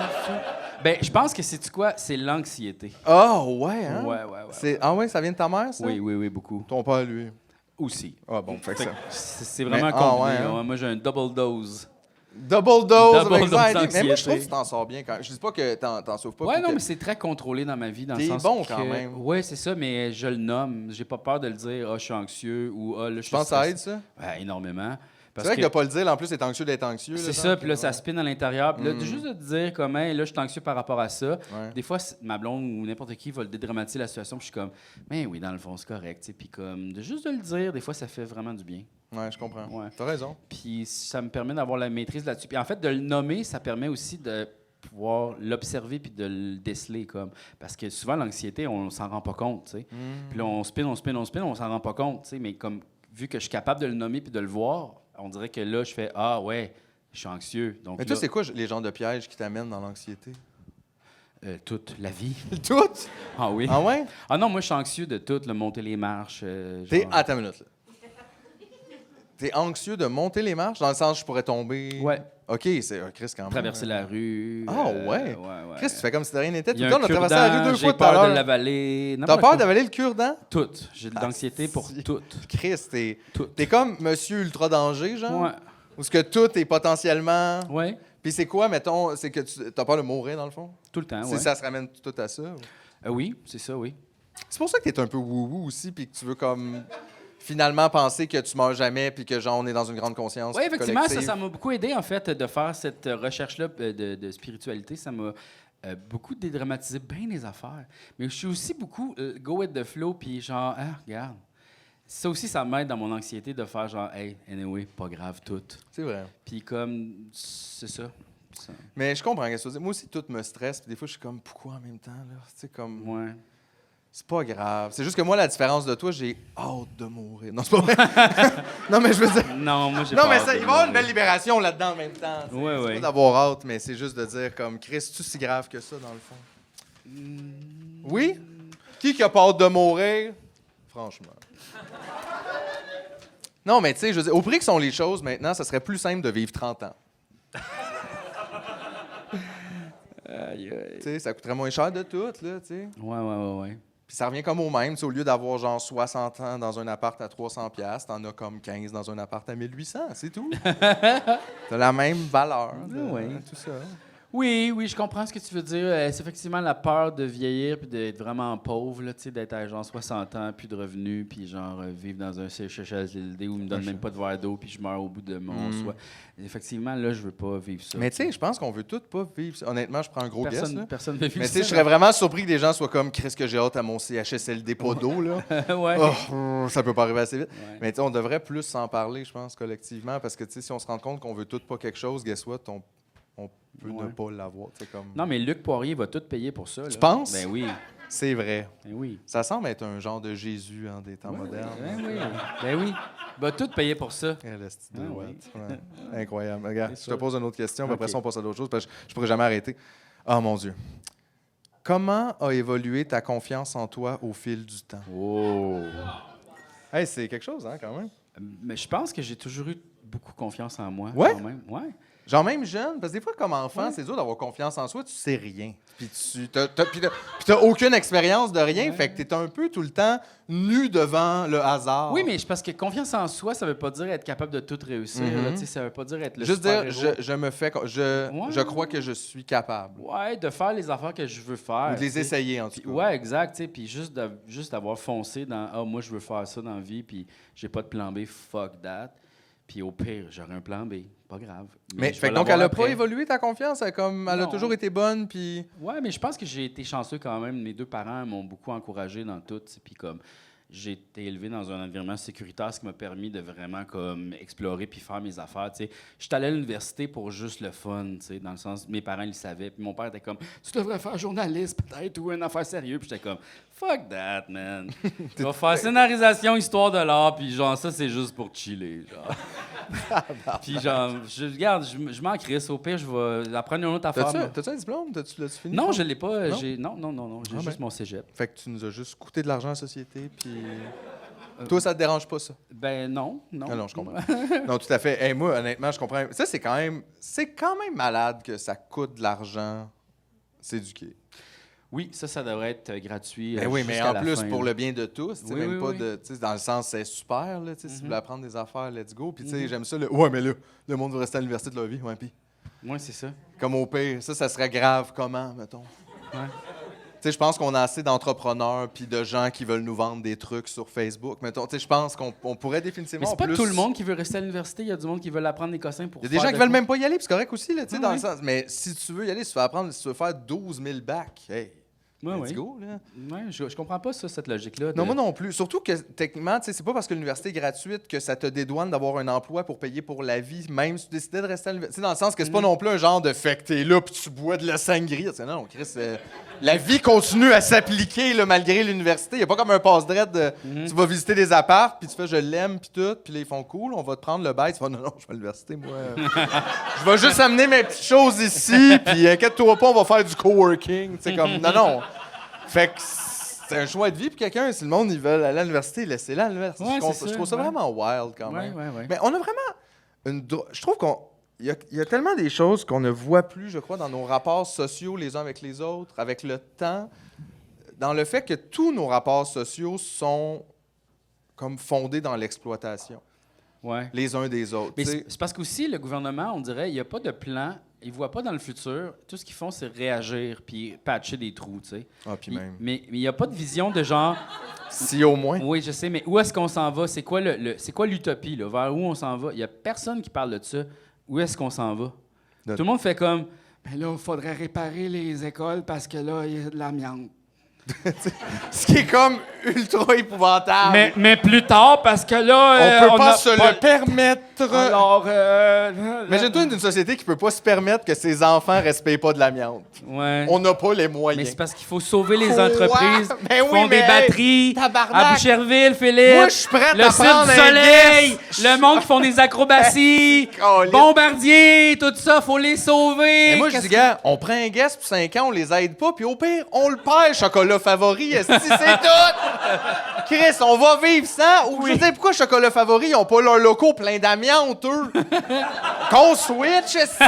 Ben, je pense que c'est quoi? C'est l'anxiété. Ah, ouais, hein? Ouais. Ah, ouais, ça vient de ta mère, ça? Oui, beaucoup. Ton père, lui. Aussi. Ah, bon, fait que ça. C'est vraiment Mais- combiné. ouais, hein? là. Moi, j'ai un double dose. Double dose Double avec dose anxiety. Mais moi, je trouve d'anxiété. que tu t'en sors bien quand même. Je dis pas que t'en sauves pas. Ouais, puis non, que- mais c'est très contrôlé dans ma vie, dans le T'es sens bon que... quand même. Ouais, c'est ça, mais je le nomme. J'ai pas peur de le dire. Ah, je suis anxieux ou ah, là, je Je suis pense que ça stressé. aide, ça. Ouais, énormément. C'est Parce vrai que de pas le dire, en plus, c'est anxieux d'être anxieux. c'est là, ça, genre, puis là, que- ça spin à l'intérieur. Puis là, Mm. juste de te dire comment, là, je suis anxieux par rapport à ça. Ouais. Des fois, ma blonde ou n'importe qui va le dédramatiser la situation, puis je suis comme, mais oui, dans le fond, c'est correct. Tu sais. Puis comme, juste de le dire, des fois, ça fait vraiment du bien. Ouais, je comprends. Ouais. T'as raison. Puis ça me permet d'avoir la maîtrise là-dessus. Puis en fait, de le nommer, ça permet aussi de pouvoir l'observer puis de le déceler. Comme. Parce que souvent, l'anxiété, on s'en rend pas compte. Tu sais. Puis là, on spin, on s'en rend pas compte. Tu sais. Mais comme, vu que je suis capable de le nommer puis de le voir, on dirait que là, je fais ah ouais, je suis anxieux. Donc, Mais toi, là, c'est quoi les genres de pièges qui t'amènent dans l'anxiété? toute la vie. Tout? Ah oui. Ah ouais? Ah non, moi, je suis anxieux de tout, le monter les marches. T'es. genre- Attends une minute, là. T'es anxieux de monter les marches? Dans le sens, je pourrais tomber. Ouais. OK, c'est un Chris quand même. Traverser la rue. Ah ouais? Chris, tu fais comme si de rien n'était. Il Tout y le a temps, un on a traversé la rue cure-dent, 2 j'ai fois tout à peur de l'heure. l'avaler. T'as n'importe peur quoi. d'avaler le cure-dent? Tout. J'ai de l'anxiété pour si. tout. Chris, t'es Tout. comme Monsieur Ultra Danger, genre? Ouais. Où ce que tout est potentiellement. Ouais. Puis c'est quoi, mettons, c'est que tu as peur de mourir, dans le fond? Tout le temps, C'est ouais. ça se ramène tout à ça? Oui, c'est ça, oui. C'est pour ça que t'es un peu wou-wou aussi, puis que tu veux comme finalement penser que tu meurs jamais puis que genre on est dans une grande conscience Oui, effectivement, collective. ça m'a beaucoup aidé, en fait, de faire cette recherche-là de spiritualité. Ça m'a beaucoup dédramatisé bien les affaires. Mais je suis aussi beaucoup go with the flow, puis genre, regarde. Ça aussi, ça m'aide dans mon anxiété de faire genre, hey, anyway, pas grave, tout. C'est vrai. Puis comme, c'est ça. Mais je comprends ce que tu veux dire. Moi aussi, tout me stresse. Puis des fois, je suis comme, pourquoi en même temps? Là? Tu sais, comme, Ouais. c'est pas grave. C'est juste que moi, la différence de toi, j'ai hâte de mourir. Non, c'est pas vrai. Non, mais je veux dire. Non, moi, j'ai Non, pas mais hâte ça, de il va y avoir une mourir. belle libération là-dedans en même temps. Tu sais. Ouais, C'est ouais. pas d'avoir hâte, mais c'est juste de dire, comme, Chris, c'est-tu si grave que ça, dans le fond? Oui? Qui a pas hâte de mourir? Franchement. Non, mais tu sais, je veux dire, au prix que sont les choses maintenant, ça serait plus simple de vivre 30 ans. Aïe, aïe. Tu sais, ça coûterait moins cher de tout, là, tu sais. Ouais. Puis ça revient comme au même. Tu sais, au lieu d'avoir genre 60 ans dans un appart à 300$, t'en as comme 15 dans un appart à 1800$, c'est tout. T'as la même valeur de Ouais. tout ça. Oui, je comprends ce que tu veux dire. C'est effectivement la peur de vieillir puis d'être pauvre, là, tu sais, d'être à genre 60 ans, puis de revenus, puis genre vivre dans un CHSLD où ils me donnent même pas de verre d'eau, puis je meurs au bout de mon soin. Effectivement, là, je veux pas vivre ça. Mais tu sais, je pense qu'on veut tous pas vivre ça. Honnêtement, je prends un gros guess, là. Personne ne veut vivre Mais tu sais, ça. je serais vraiment surpris que des gens soient comme, Chris, que j'ai hâte à mon CHSLD pas d'eau, là. Ouais. Oh, ça peut pas arriver assez vite. Ouais. Mais tu sais, on devrait plus s'en parler, je pense, collectivement, parce que tu sais, si on se rend compte qu'on veut tous pas quelque chose, guess what, on peut ne Ouais. pas l'avoir. Tu sais, comme... Non, mais Luc Poirier va tout payer pour ça. Tu là. penses? Ben oui. C'est vrai. Ben oui. Ça semble être un genre de Jésus des temps modernes. Ben oui. Il va tout payer pour ça. Eh, le style de Ah Watt. oui. Ouais. Incroyable. Regarde, C'est je te ça. pose une autre question, puis après Ok. ça, on passe à d'autres choses, parce que je pourrais jamais arrêter. Ah, mon Dieu. Comment a évolué ta confiance en toi au fil du temps? Oh. Hey, c'est quelque chose, hein, quand même. Mais je pense que j'ai toujours eu beaucoup confiance en moi. Ouais? Quand même. Ouais. Genre même jeune, parce que des fois, comme enfant, c'est dur d'avoir confiance en soi, tu sais rien. Puis tu t'as aucune expérience de rien, fait que t'es un peu tout le temps nu devant le hasard. Oui, mais parce que confiance en soi, ça veut pas dire être capable de tout réussir. là, tu sais, ça veut pas dire être le Juste dire, super-héros. je crois que je suis capable. Ouais, de faire les affaires que je veux faire. Ou de les tu sais. essayer, en tout Puis, cas. ouais, exact. tu sais, Puis juste d'avoir foncé dans moi, je veux faire ça dans la vie, puis j'ai pas de plan B, fuck that. Puis au pire, j'aurai un plan B. Pas grave. Mais je fait vais que donc, l'avoir elle a après. pas évolué, ta confiance? Elle a Non. toujours été bonne, puis... Ouais, mais je pense que j'ai été chanceux quand même. Mes deux parents m'ont beaucoup encouragé dans tout. tu sais, Puis comme j'ai été élevé dans un environnement sécuritaire, ce qui m'a permis de vraiment comme explorer puis faire mes affaires. tu sais. J'étais allé à l'université pour juste le fun, tu sais, dans le sens mes parents ils le savaient. Puis mon père était comme tu devrais faire journaliste peut-être ou une affaire sérieuse. Puis j'étais comme fuck that man. Je vais faire scénarisation histoire de l'art puis genre ça c'est juste pour chiller genre. Puis genre je m'en crisse au pire je vais apprendre une autre affaire. T'as-tu un diplôme? L'as-tu fini? Non, toi? je l'ai pas. Non? Non. J'ai Ah juste ben. mon cégep. Fait que tu nous as juste coûté de l'argent à la société, puis... Toi, ça te dérange pas, ça? Ben non. Ah non, je comprends. Non, tout à fait. Hey, moi, honnêtement, je comprends. Ça, c'est quand même malade que ça coûte de l'argent s'éduquer. Oui, ça devrait être gratuit. Ben oui, mais jusqu'à en la plus, fin, pour là. le bien de tous, tu sais, Oui, même oui, pas oui. de... tu sais, dans le sens, c'est super, là, tu sais, si vous voulez apprendre des affaires, let's go. Puis, tu sais, Mhm. j'aime ça, ouais, mais là, le monde veut rester à l'université de leur vie, ouais, puis... Oui, c'est ça. Comme au pire, ça serait grave, comment, mettons? Ouais. Tu sais, je pense qu'on a assez d'entrepreneurs puis de gens qui veulent nous vendre des trucs sur Facebook. Mettons, tu sais, je pense qu'on pourrait définitivement... Mais c'est pas plus... tout le monde qui veut rester à l'université. Il y a du monde qui veut apprendre des cossins pour Il y a des gens faire qui de veulent quoi. même pas y aller, puis c'est correct aussi, là, tu sais, Ouais, dans ouais. le sens... Mais si tu veux y aller, si tu veux apprendre, si tu veux faire 12 000 bacs, hey, Ouais, let's ouais. go, là. Ouais, je comprends pas ça, cette logique-là. Non, moi non plus. Surtout que, techniquement, tu sais, c'est pas parce que l'université est gratuite que ça te dédouane d'avoir un emploi pour payer pour la vie, même si tu décidais de rester à l'université. Tu sais, dans le sens que c'est pas non plus un genre de fait que t'es là puis tu bois de la sangria. Tu sais, non, Chris, la vie continue à s'appliquer là, malgré l'université. Il y a pas comme un passe-drette de tu vas visiter des apparts puis tu fais je l'aime puis tout, puis là ils font cool, on va te prendre le bail. Tu fais non, je vais à l'université, moi. Je vais juste amener mes petites choses ici, puis inquiète-toi pas, on va faire du coworking. Tu sais, comme, non. Fait que c'est un choix de vie pour quelqu'un. Si le monde, ils veulent aller à l'université, laissez-les à l'université. Ouais, je, c'est ça, je trouve ça ouais. vraiment wild quand Ouais, même. ouais. Mais on a vraiment je trouve qu'il y a tellement des choses qu'on ne voit plus, je crois, dans nos rapports sociaux les uns avec les autres, avec le temps, dans le fait que tous nos rapports sociaux sont comme fondés dans l'exploitation, Ouais. les uns des autres. Mais tu sais. c'est parce qu'aussi, le gouvernement, on dirait, il n'y a pas de plan. Ils ne voient pas dans le futur. Tout ce qu'ils font, c'est réagir puis patcher des trous, tu sais. Ah, puis même. Mais il n'y a pas de vision de genre... Si au moins. Oui, je sais, mais où est-ce qu'on s'en va? C'est quoi c'est quoi l'utopie, là? Vers où on s'en va? Il y a personne qui parle de ça. Où est-ce qu'on s'en va? De- Tout le monde fait comme... Mais là, il faudrait réparer les écoles parce que là, il y a de l'amiante. Ce qui est comme ultra épouvantable. Mais plus tard, parce que là... on peut pas a se le permettre. Alors, Imagine-toi d'une société qui peut pas se permettre que ses enfants respectent pas de l'amiante. Ouais. On n'a pas les Mais moyens. c'est parce qu'il faut sauver les Quoi? entreprises Ben qui oui, font mais des hey, batteries tabarnak. à Boucherville, Philippe. Moi, je suis prête le à Cirque prendre du un Soleil, guess. le monde qui font des acrobaties, Câlisse. Bombardier, tout ça, faut les sauver. Mais moi, je Qu'est-ce dis, gars, on prend un guest pour 5 ans, on les aide pas, puis au pire, on le perd, chocolat favori, esti, c'est tout! Chris, on va vivre sans. Ou je veux dire, pourquoi chocolat favori, ils ont pas leur locaux plein d'amiante, eux? Qu'on switch, esti!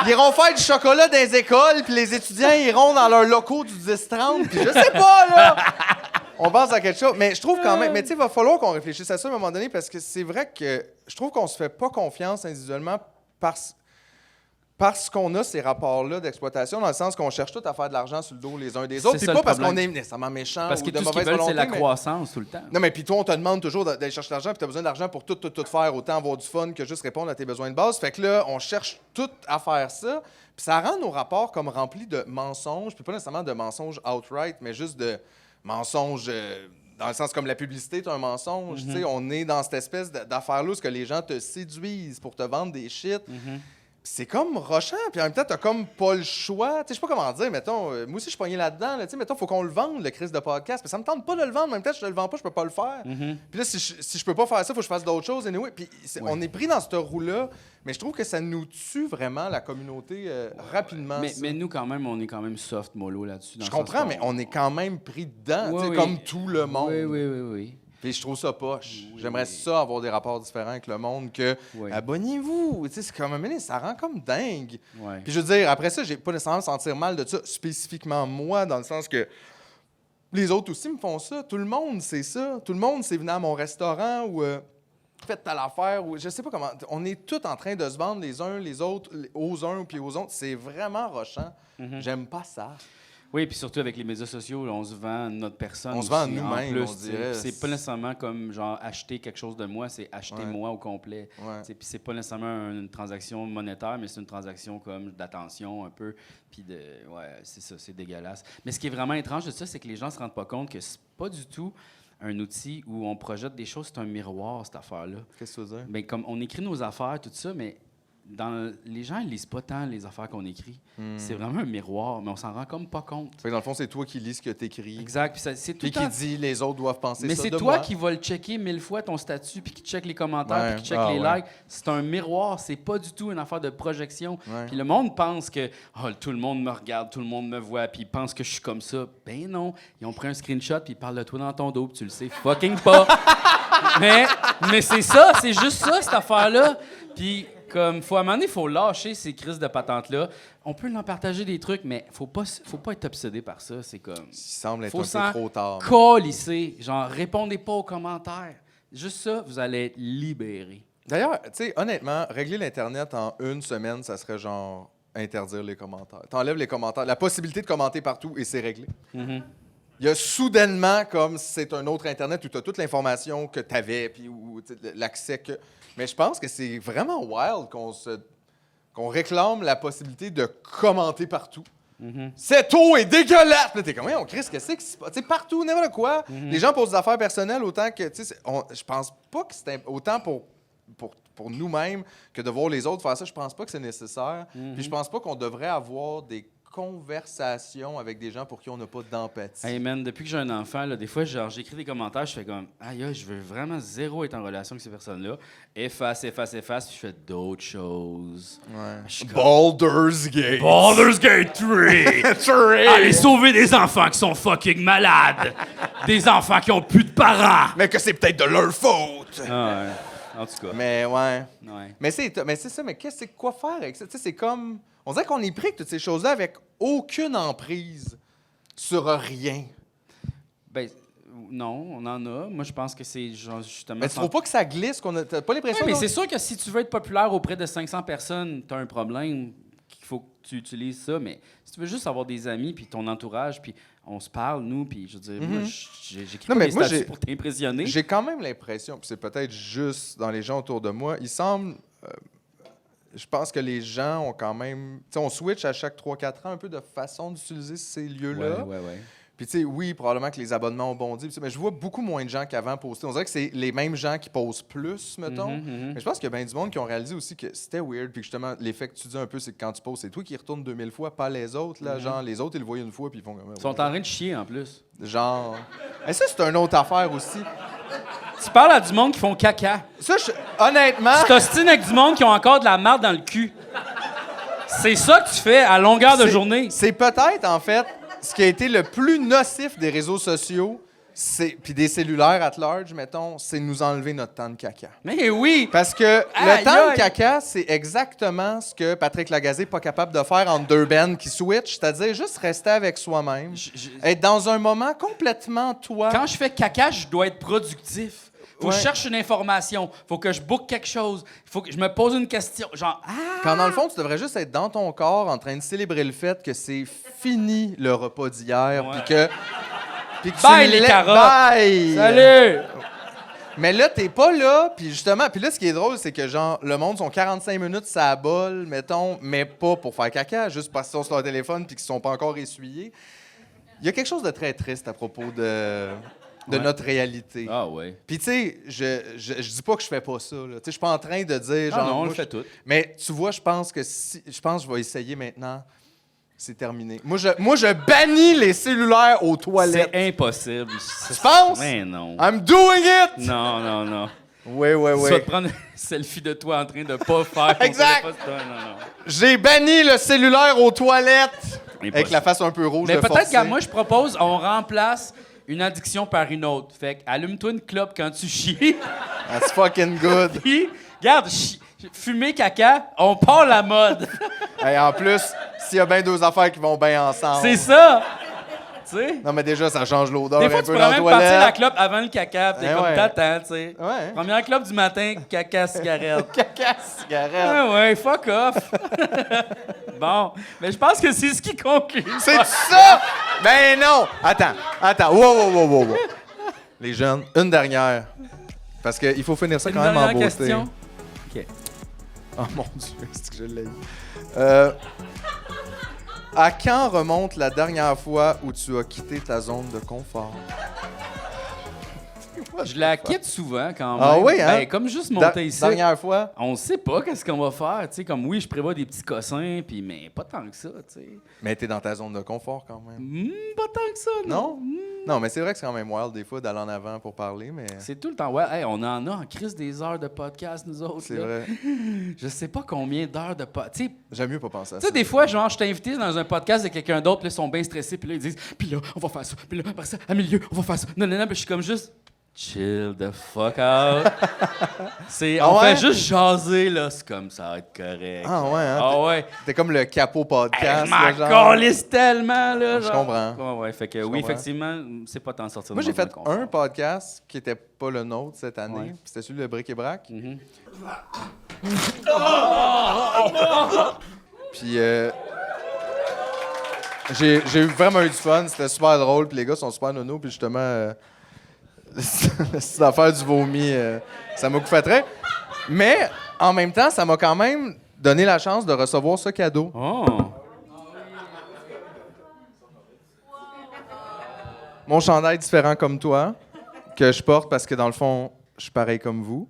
Ils iront faire du chocolat dans les écoles, puis les étudiants iront dans leurs locaux du 10-30, puis je sais pas, là! On pense à quelque chose. Mais je trouve quand même... Mais tu sais, il va falloir qu'on réfléchisse à ça à un moment donné, parce que c'est vrai que je trouve qu'on se fait pas confiance individuellement parce qu'on a ces rapports-là d'exploitation, dans le sens qu'on cherche tout à faire de l'argent sur le dos les uns des autres. Puis ça, pas le parce qu'on problème. est nécessairement méchant Parce ou que de tout ce qu'ils mauvaise veulent, c'est volonté. la mais- croissance tout le temps. Non, mais puis toi, on te demande toujours d'aller chercher de l'argent, puis tu as besoin d'argent pour tout faire, autant avoir du fun que juste répondre à tes besoins de base. Fait que là, on cherche tout à faire ça. Puis ça rend nos rapports comme remplis de mensonges, puis pas nécessairement de mensonges outright, mais juste de mensonges... dans le sens comme la publicité est un mensonge, tu sais, on est dans cette espèce d'affaire-là où ce que les gens te séduisent pour te vendre des shit. C'est comme rochant, puis en même temps, t'as comme pas le choix. Tu sais, je sais pas comment dire, mettons, moi aussi, je suis pogné là-dedans, là, tu sais, mettons, faut qu'on le vende, le Christ de podcast. Mais ça me tente pas de le vendre, en même temps, je le vends pas, je peux pas le faire. Puis là, si je peux pas faire ça, faut que je fasse d'autres choses, anyway. Puis on est pris dans cette roue-là, mais je trouve que ça nous tue vraiment, la communauté, rapidement. ça. Mais nous, quand même, on est quand même soft, mollo là-dessus. dans Je le sens comprends, qu'on- mais on est quand même pris dedans, Oui, tu sais, oui. comme tout le monde. Oui. Puis je trouve ça poche. J'aimerais ça avoir des rapports différents avec le monde que Oui. abonnez-vous. Tu sais, c'est comme un minute, ça rend comme dingue. Ouais. Puis je veux dire, après ça, j'ai pas nécessairement sentir mal de ça, spécifiquement moi, dans le sens que les autres aussi me font ça. Tout le monde, c'est ça. Tout le monde, c'est venu à mon restaurant ou faites telle affaire ou je sais pas comment. On est tous en train de se vendre les uns les autres, aux uns puis aux autres. C'est vraiment rochant. J'aime pas ça. Oui, puis surtout avec les médias sociaux, là, on se vend notre personne. On se vend aussi, nous-mêmes, en plus, on dirait. tu sais. C'est pas nécessairement comme genre acheter quelque chose de moi, c'est acheter Ouais. moi au complet. Ouais. Tu sais, puis c'est pas nécessairement une transaction monétaire, mais c'est une transaction comme d'attention un peu. Puis de. Ouais, c'est ça, c'est dégueulasse. Mais ce qui est vraiment étrange de ça, c'est que les gens se rendent pas compte que c'est pas du tout un outil où on projette des choses, c'est un miroir, cette affaire-là. Qu'est-ce que tu veux dire? Bien, comme on écrit nos affaires, tout ça, mais les gens ne lisent pas tant les affaires qu'on écrit. C'est vraiment un miroir, mais on s'en rend comme pas compte. Fait que dans le fond, c'est toi qui lis ce que t'écris. Exact. Puis c'est tout Puis le qui temps... dit les autres doivent penser Mais ça c'est de toi moi. qui vas le checker 1000 fois ton statut, puis qui check les commentaires, Ouais. puis qui check Ah, les ouais. likes. C'est un miroir, c'est pas du tout une affaire de projection. Ouais. Puis le monde pense que tout le monde me regarde, tout le monde me voit, puis ils pensent que je suis comme ça. Ben non, ils ont pris un screenshot, puis ils parlent de toi dans ton dos, puis tu le sais fucking pas. mais c'est ça, c'est juste ça, cette affaire-là. Puis comme, à un moment donné, il faut lâcher ces crises de patentes-là. On peut en partager des trucs, mais faut pas être obsédé par ça. C'est comme... Il semble être Faut un s'en peu trop tard. colisser. Genre, répondez pas aux commentaires. Juste ça, vous allez être libéré. D'ailleurs, tu sais, honnêtement, régler l'Internet en une semaine, ça serait genre interdire les commentaires. T'enlèves les commentaires, la possibilité de commenter partout et c'est réglé. Mm-hmm. Il y a soudainement, comme si c'est un autre Internet où tu as toute l'information que tu avais, puis où, tu sais, l'accès que... Mais je pense que c'est vraiment wild qu'on réclame la possibilité de commenter partout. Cette eau est dégueulasse! Puis là, t'es comme, on Chris, qu'est-ce que c'est? Tu sais, partout, n'importe quoi. Les gens posent des affaires personnelles autant que, tu sais, je pense pas que c'est autant pour nous-mêmes que de voir les autres faire ça. Je pense pas que c'est nécessaire. Puis je pense pas qu'on devrait avoir des conversations avec des gens pour qui on n'a pas d'empathie. Hey man, depuis que j'ai un enfant, là, des fois, genre, j'écris des commentaires, je fais comme, aïe, je veux vraiment zéro être en relation avec ces personnes-là. Efface, puis je fais d'autres choses. Ouais. Je suis comme, Baldur's Gate! Baldur's Gate 3! Allez sauver des enfants qui sont fucking malades! Des enfants qui ont plus de parents! Mais que c'est peut-être de leur faute! Ah ouais. En tout cas. Mais ouais. Ouais. Mais c'est ça, mais c'est quoi faire avec ça? Tu sais, c'est comme... On dirait qu'on est pris avec toutes ces choses-là avec aucune emprise sur rien. Ben, non, on en a. Moi, je pense que c'est genre, justement... Mais tu trouves pas que ça glisse? T'as pas l'impression... Oui, mais que- c'est sûr que si tu veux être populaire auprès de 500 personnes, tu as un problème qu'il faut que tu utilises ça. Mais si tu veux juste avoir des amis puis ton entourage, puis on se parle, nous, puis je veux dire, moi, j'écris Non, pas mais des moi, statuts j'ai- pour t'impressionner. J'ai quand même l'impression, puis c'est peut-être juste dans les gens autour de moi, il semble. Je pense que les gens ont quand même. Tu sais, on switch à chaque 3-4 ans un peu de façon d'utiliser ces lieux-là. Ouais. Puis, tu sais, oui, probablement que les abonnements ont bondi, mais je vois beaucoup moins de gens qu'avant poster. On dirait que c'est les mêmes gens qui posent plus, mettons. Mais je pense qu'il y a bien du monde qui ont réalisé aussi que c'était weird, puis que justement, l'effet que tu dis un peu, c'est que quand tu postes, c'est toi qui retournes 2000 fois, pas les autres. Là, genre, les autres, ils le voient une fois, puis ils font comme. Ils sont en train de chier, en plus. Genre. Mais ça, c'est une autre affaire aussi. Tu parles à du monde qui font caca. Ça, honnêtement. Tu t'ostines avec du monde qui ont encore de la marde dans le cul. C'est ça que tu fais à longueur de C'est- journée. C'est peut-être, en fait, ce qui a été le plus nocif des réseaux sociaux, puis des cellulaires at large, mettons, c'est nous enlever notre temps de caca. Mais oui! Parce que le Aïe, temps aïe. de caca, c'est exactement ce que Patrick Lagazé n'est pas capable de faire entre deux bands qui switch, c'est-à-dire juste rester avec soi-même, être dans un moment complètement toi. Quand je fais caca, je dois être productif. Faut que je Ouais. cherche une information. Faut que je book quelque chose. Faut que je me pose une question. Genre, Quand dans le fond, tu devrais juste être dans ton corps en train de célébrer le fait que c'est fini le repas d'hier, Ouais. puis que Bye, tu les l'aies- carottes. Bye! salut! Mais là, t'es pas là, puis justement, puis là, ce qui est drôle, c'est que, genre, le monde sont 45 minutes, ça bol, mettons, mais pas pour faire caca, juste parce qu'ils sont sur leur téléphone puis qu'ils sont pas encore essuyés. Il y a quelque chose de très triste à propos de Ouais. notre réalité. Ah ouais. Puis, tu sais, je dis pas que je fais pas ça, là. Tu sais, je suis pas en train de dire, Ah genre... non, on moi, le fait tout. Mais tu vois, je pense que je vais essayer maintenant. C'est terminé. Moi, je bannis les cellulaires aux toilettes. C'est impossible. Tu penses? Mais non. I'm doing it! Non. Oui. Tu vas te prendre un selfie de toi en train de pas faire ton Exact. téléphone. Non. J'ai banni le cellulaire aux toilettes! Impossible. Avec la face un peu rouge Mais de peut-être forcer. que moi, je propose, on remplace une addiction par une autre. Fait que allume-toi une clope quand tu chies. That's fucking good. Puis, regarde, fumer caca, on part la mode. Hey, en plus, s'il y a bien deux affaires qui vont bien ensemble. C'est ça. Tu sais? Non, mais déjà, ça change l'odeur Des un fois, tu peu pourrais dans la même partir la toilette. clope avant le caca. Puis t'es Eh comme ouais. t'attends, tu sais. Ouais. Première clope du matin, caca, cigarette. Caca, cigarette. Ah ouais, fuck off. Bon, mais je pense que c'est ce qui conclut. C'est ça? Ben non! Attends. Wow. Les jeunes, une dernière. Parce qu'il faut finir ça Une quand même en dernière beauté. question. OK. Oh mon Dieu, c'est que je l'ai eu. À quand remonte la dernière fois où tu as quitté ta zone de confort? Je la quitte souvent quand même. Ah oui, hein? Ben, comme juste monter ici. Dernière fois? On sait pas qu'est-ce qu'on va faire, tu sais, comme oui, je prévois des petits cossins, puis mais pas tant que ça, tu sais. Mais t'es dans ta zone de confort quand même. Pas tant que ça, non. Non? Non, mais c'est vrai que c'est quand même wild des fois d'aller en avant pour parler, mais C'est tout le temps. Ouais, hey, on en a en crise des heures de podcast, nous autres. c'est là. vrai. Je sais pas combien d'heures de podcast. Tu J'aime mieux pas penser à sais, ça. des fois, genre, je t'ai invité dans un podcast de quelqu'un d'autre, puis là, ils sont bien stressés, puis là, ils disent, puis là, on va faire ça, puis là, après ça, à milieu, on va faire ça. Non, puis je suis comme juste, chill the fuck out. Ah on ouais? fait juste jaser, là, c'est comme ça va être correct. Ah ouais, hein? Ah ouais. T'es comme le capot Hey, podcast. je là, m'en genre. calisse tellement, là. Je genre. comprends. Ouais, fait que Je oui, comprends. effectivement, c'est pas tant sortir de Moi, j'ai mon zone fait de confort. un podcast qui était pas le nôtre cette année. Ouais. Puis c'était celui de Bric et Brac. Mhm. Puis j'ai eu vraiment eu du fun. C'était super drôle. Puis les gars sont super nono. Puis justement, cette affaire du vomi, ça m'a très. Mais en même temps, ça m'a quand même donné la chance de recevoir ce cadeau. Oh. Mon chandail différent comme toi, que je porte parce que dans le fond, je suis pareil comme vous.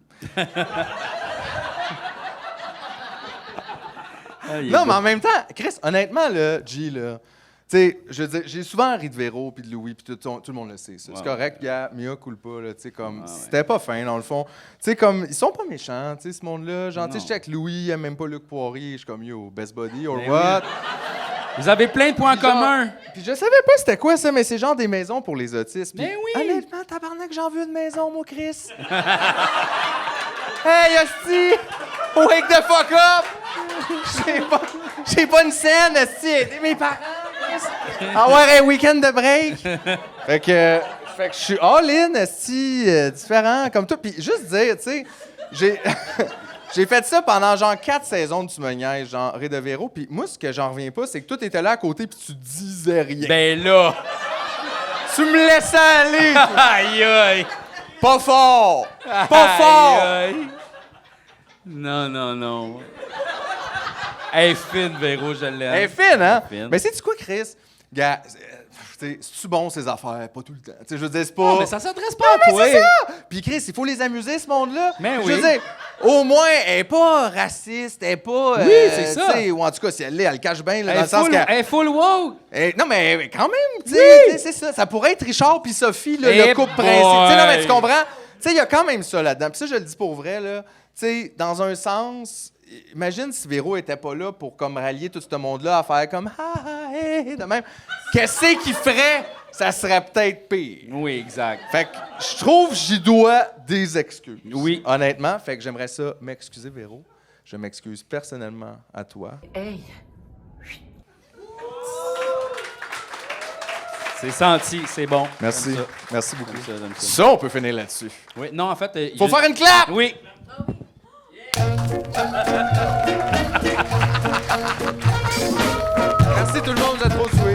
Ah, il est Non, beau. mais en même temps, Chris, honnêtement, là, G, là, tu sais, je veux dire, j'ai souvent ri de Véro puis de Louis, puis tout le monde le sait. Ça. Ouais. C'est correct, gars, Mia coule pas, là, tu sais, comme, Ouais. c'était pas fin, dans le fond. Tu sais, comme, ils sont pas méchants, tu sais, ce monde-là. Genre, tu sais, Non. je check Louis, il aime même pas Luc Poirier, je suis comme, yo, best buddy, or Ben what? Vous avez plein de points Genre- communs. Puis je savais pas c'était quoi ça, mais c'est genre des maisons pour les autistes. Puis Mais oui! honnêtement, tabarnak, j'en veux une maison, moi, Chris. Hey, hostie! Wake the fuck up! J'ai pas une scène, hostie! Aidez mes parents, Chris! Avoir un week-end de break! Fait que je suis all-in, hostie, différent, comme toi. Puis juste dire, tu sais, j'ai... J'ai fait ça pendant genre 4 saisons de Tu me niaises, genre Ré de Véro. Puis moi, ce que j'en reviens pas, c'est que toi, t'étais là à côté puis tu disais rien. Ben là, Tu me laissais aller! Aïe, aïe! Pas fort! Pas fort! Aïe, aïe. Non, non, non. Elle est fine, Véro, je l'aime. Elle est fine, hein? Elle est fine. Mais sais-tu quoi, Chris? Gars, c'est-tu bon, ces affaires? Pas tout le temps. T'sais, je veux dire, c'est pas... Non, mais ça s'adresse pas Non, à mais toi. c'est ça! Puis Chris, il faut les amuser, ce monde-là. Mais Je oui. veux dire, au moins, elle est pas raciste, elle est pas... Oui, c'est ça. t'sais, ou en tout cas, si elle l'est, elle le cache bien, là, Elle dans est le sens full, que... elle est full woke. Non, mais quand même, tu sais, c'est ça. Ça pourrait être Richard puis Sophie, là, Eh le couple boy! principe. Tu sais, non, mais tu comprends? Tu sais, il y a quand même ça là-dedans. Puis ça, je le dis pour vrai, là. Tu sais, dans un sens, imagine si Véro était pas là pour comme rallier tout ce monde-là à faire comme « ha, ha, hé, de même. Qu'est-ce qu'il ferait? Ça serait peut-être pire. Oui, exact. Fait que je trouve que j'y dois des excuses. Oui. Honnêtement, fait que j'aimerais ça m'excuser, Véro. Je m'excuse personnellement à toi. C'est senti, c'est bon. Merci. J'aime ça. Merci beaucoup. J'aime ça. Ça, on peut finir là-dessus. Oui, non, en fait... Faut faire une clap! Oui. Merci tout le monde, vous êtes trop doués.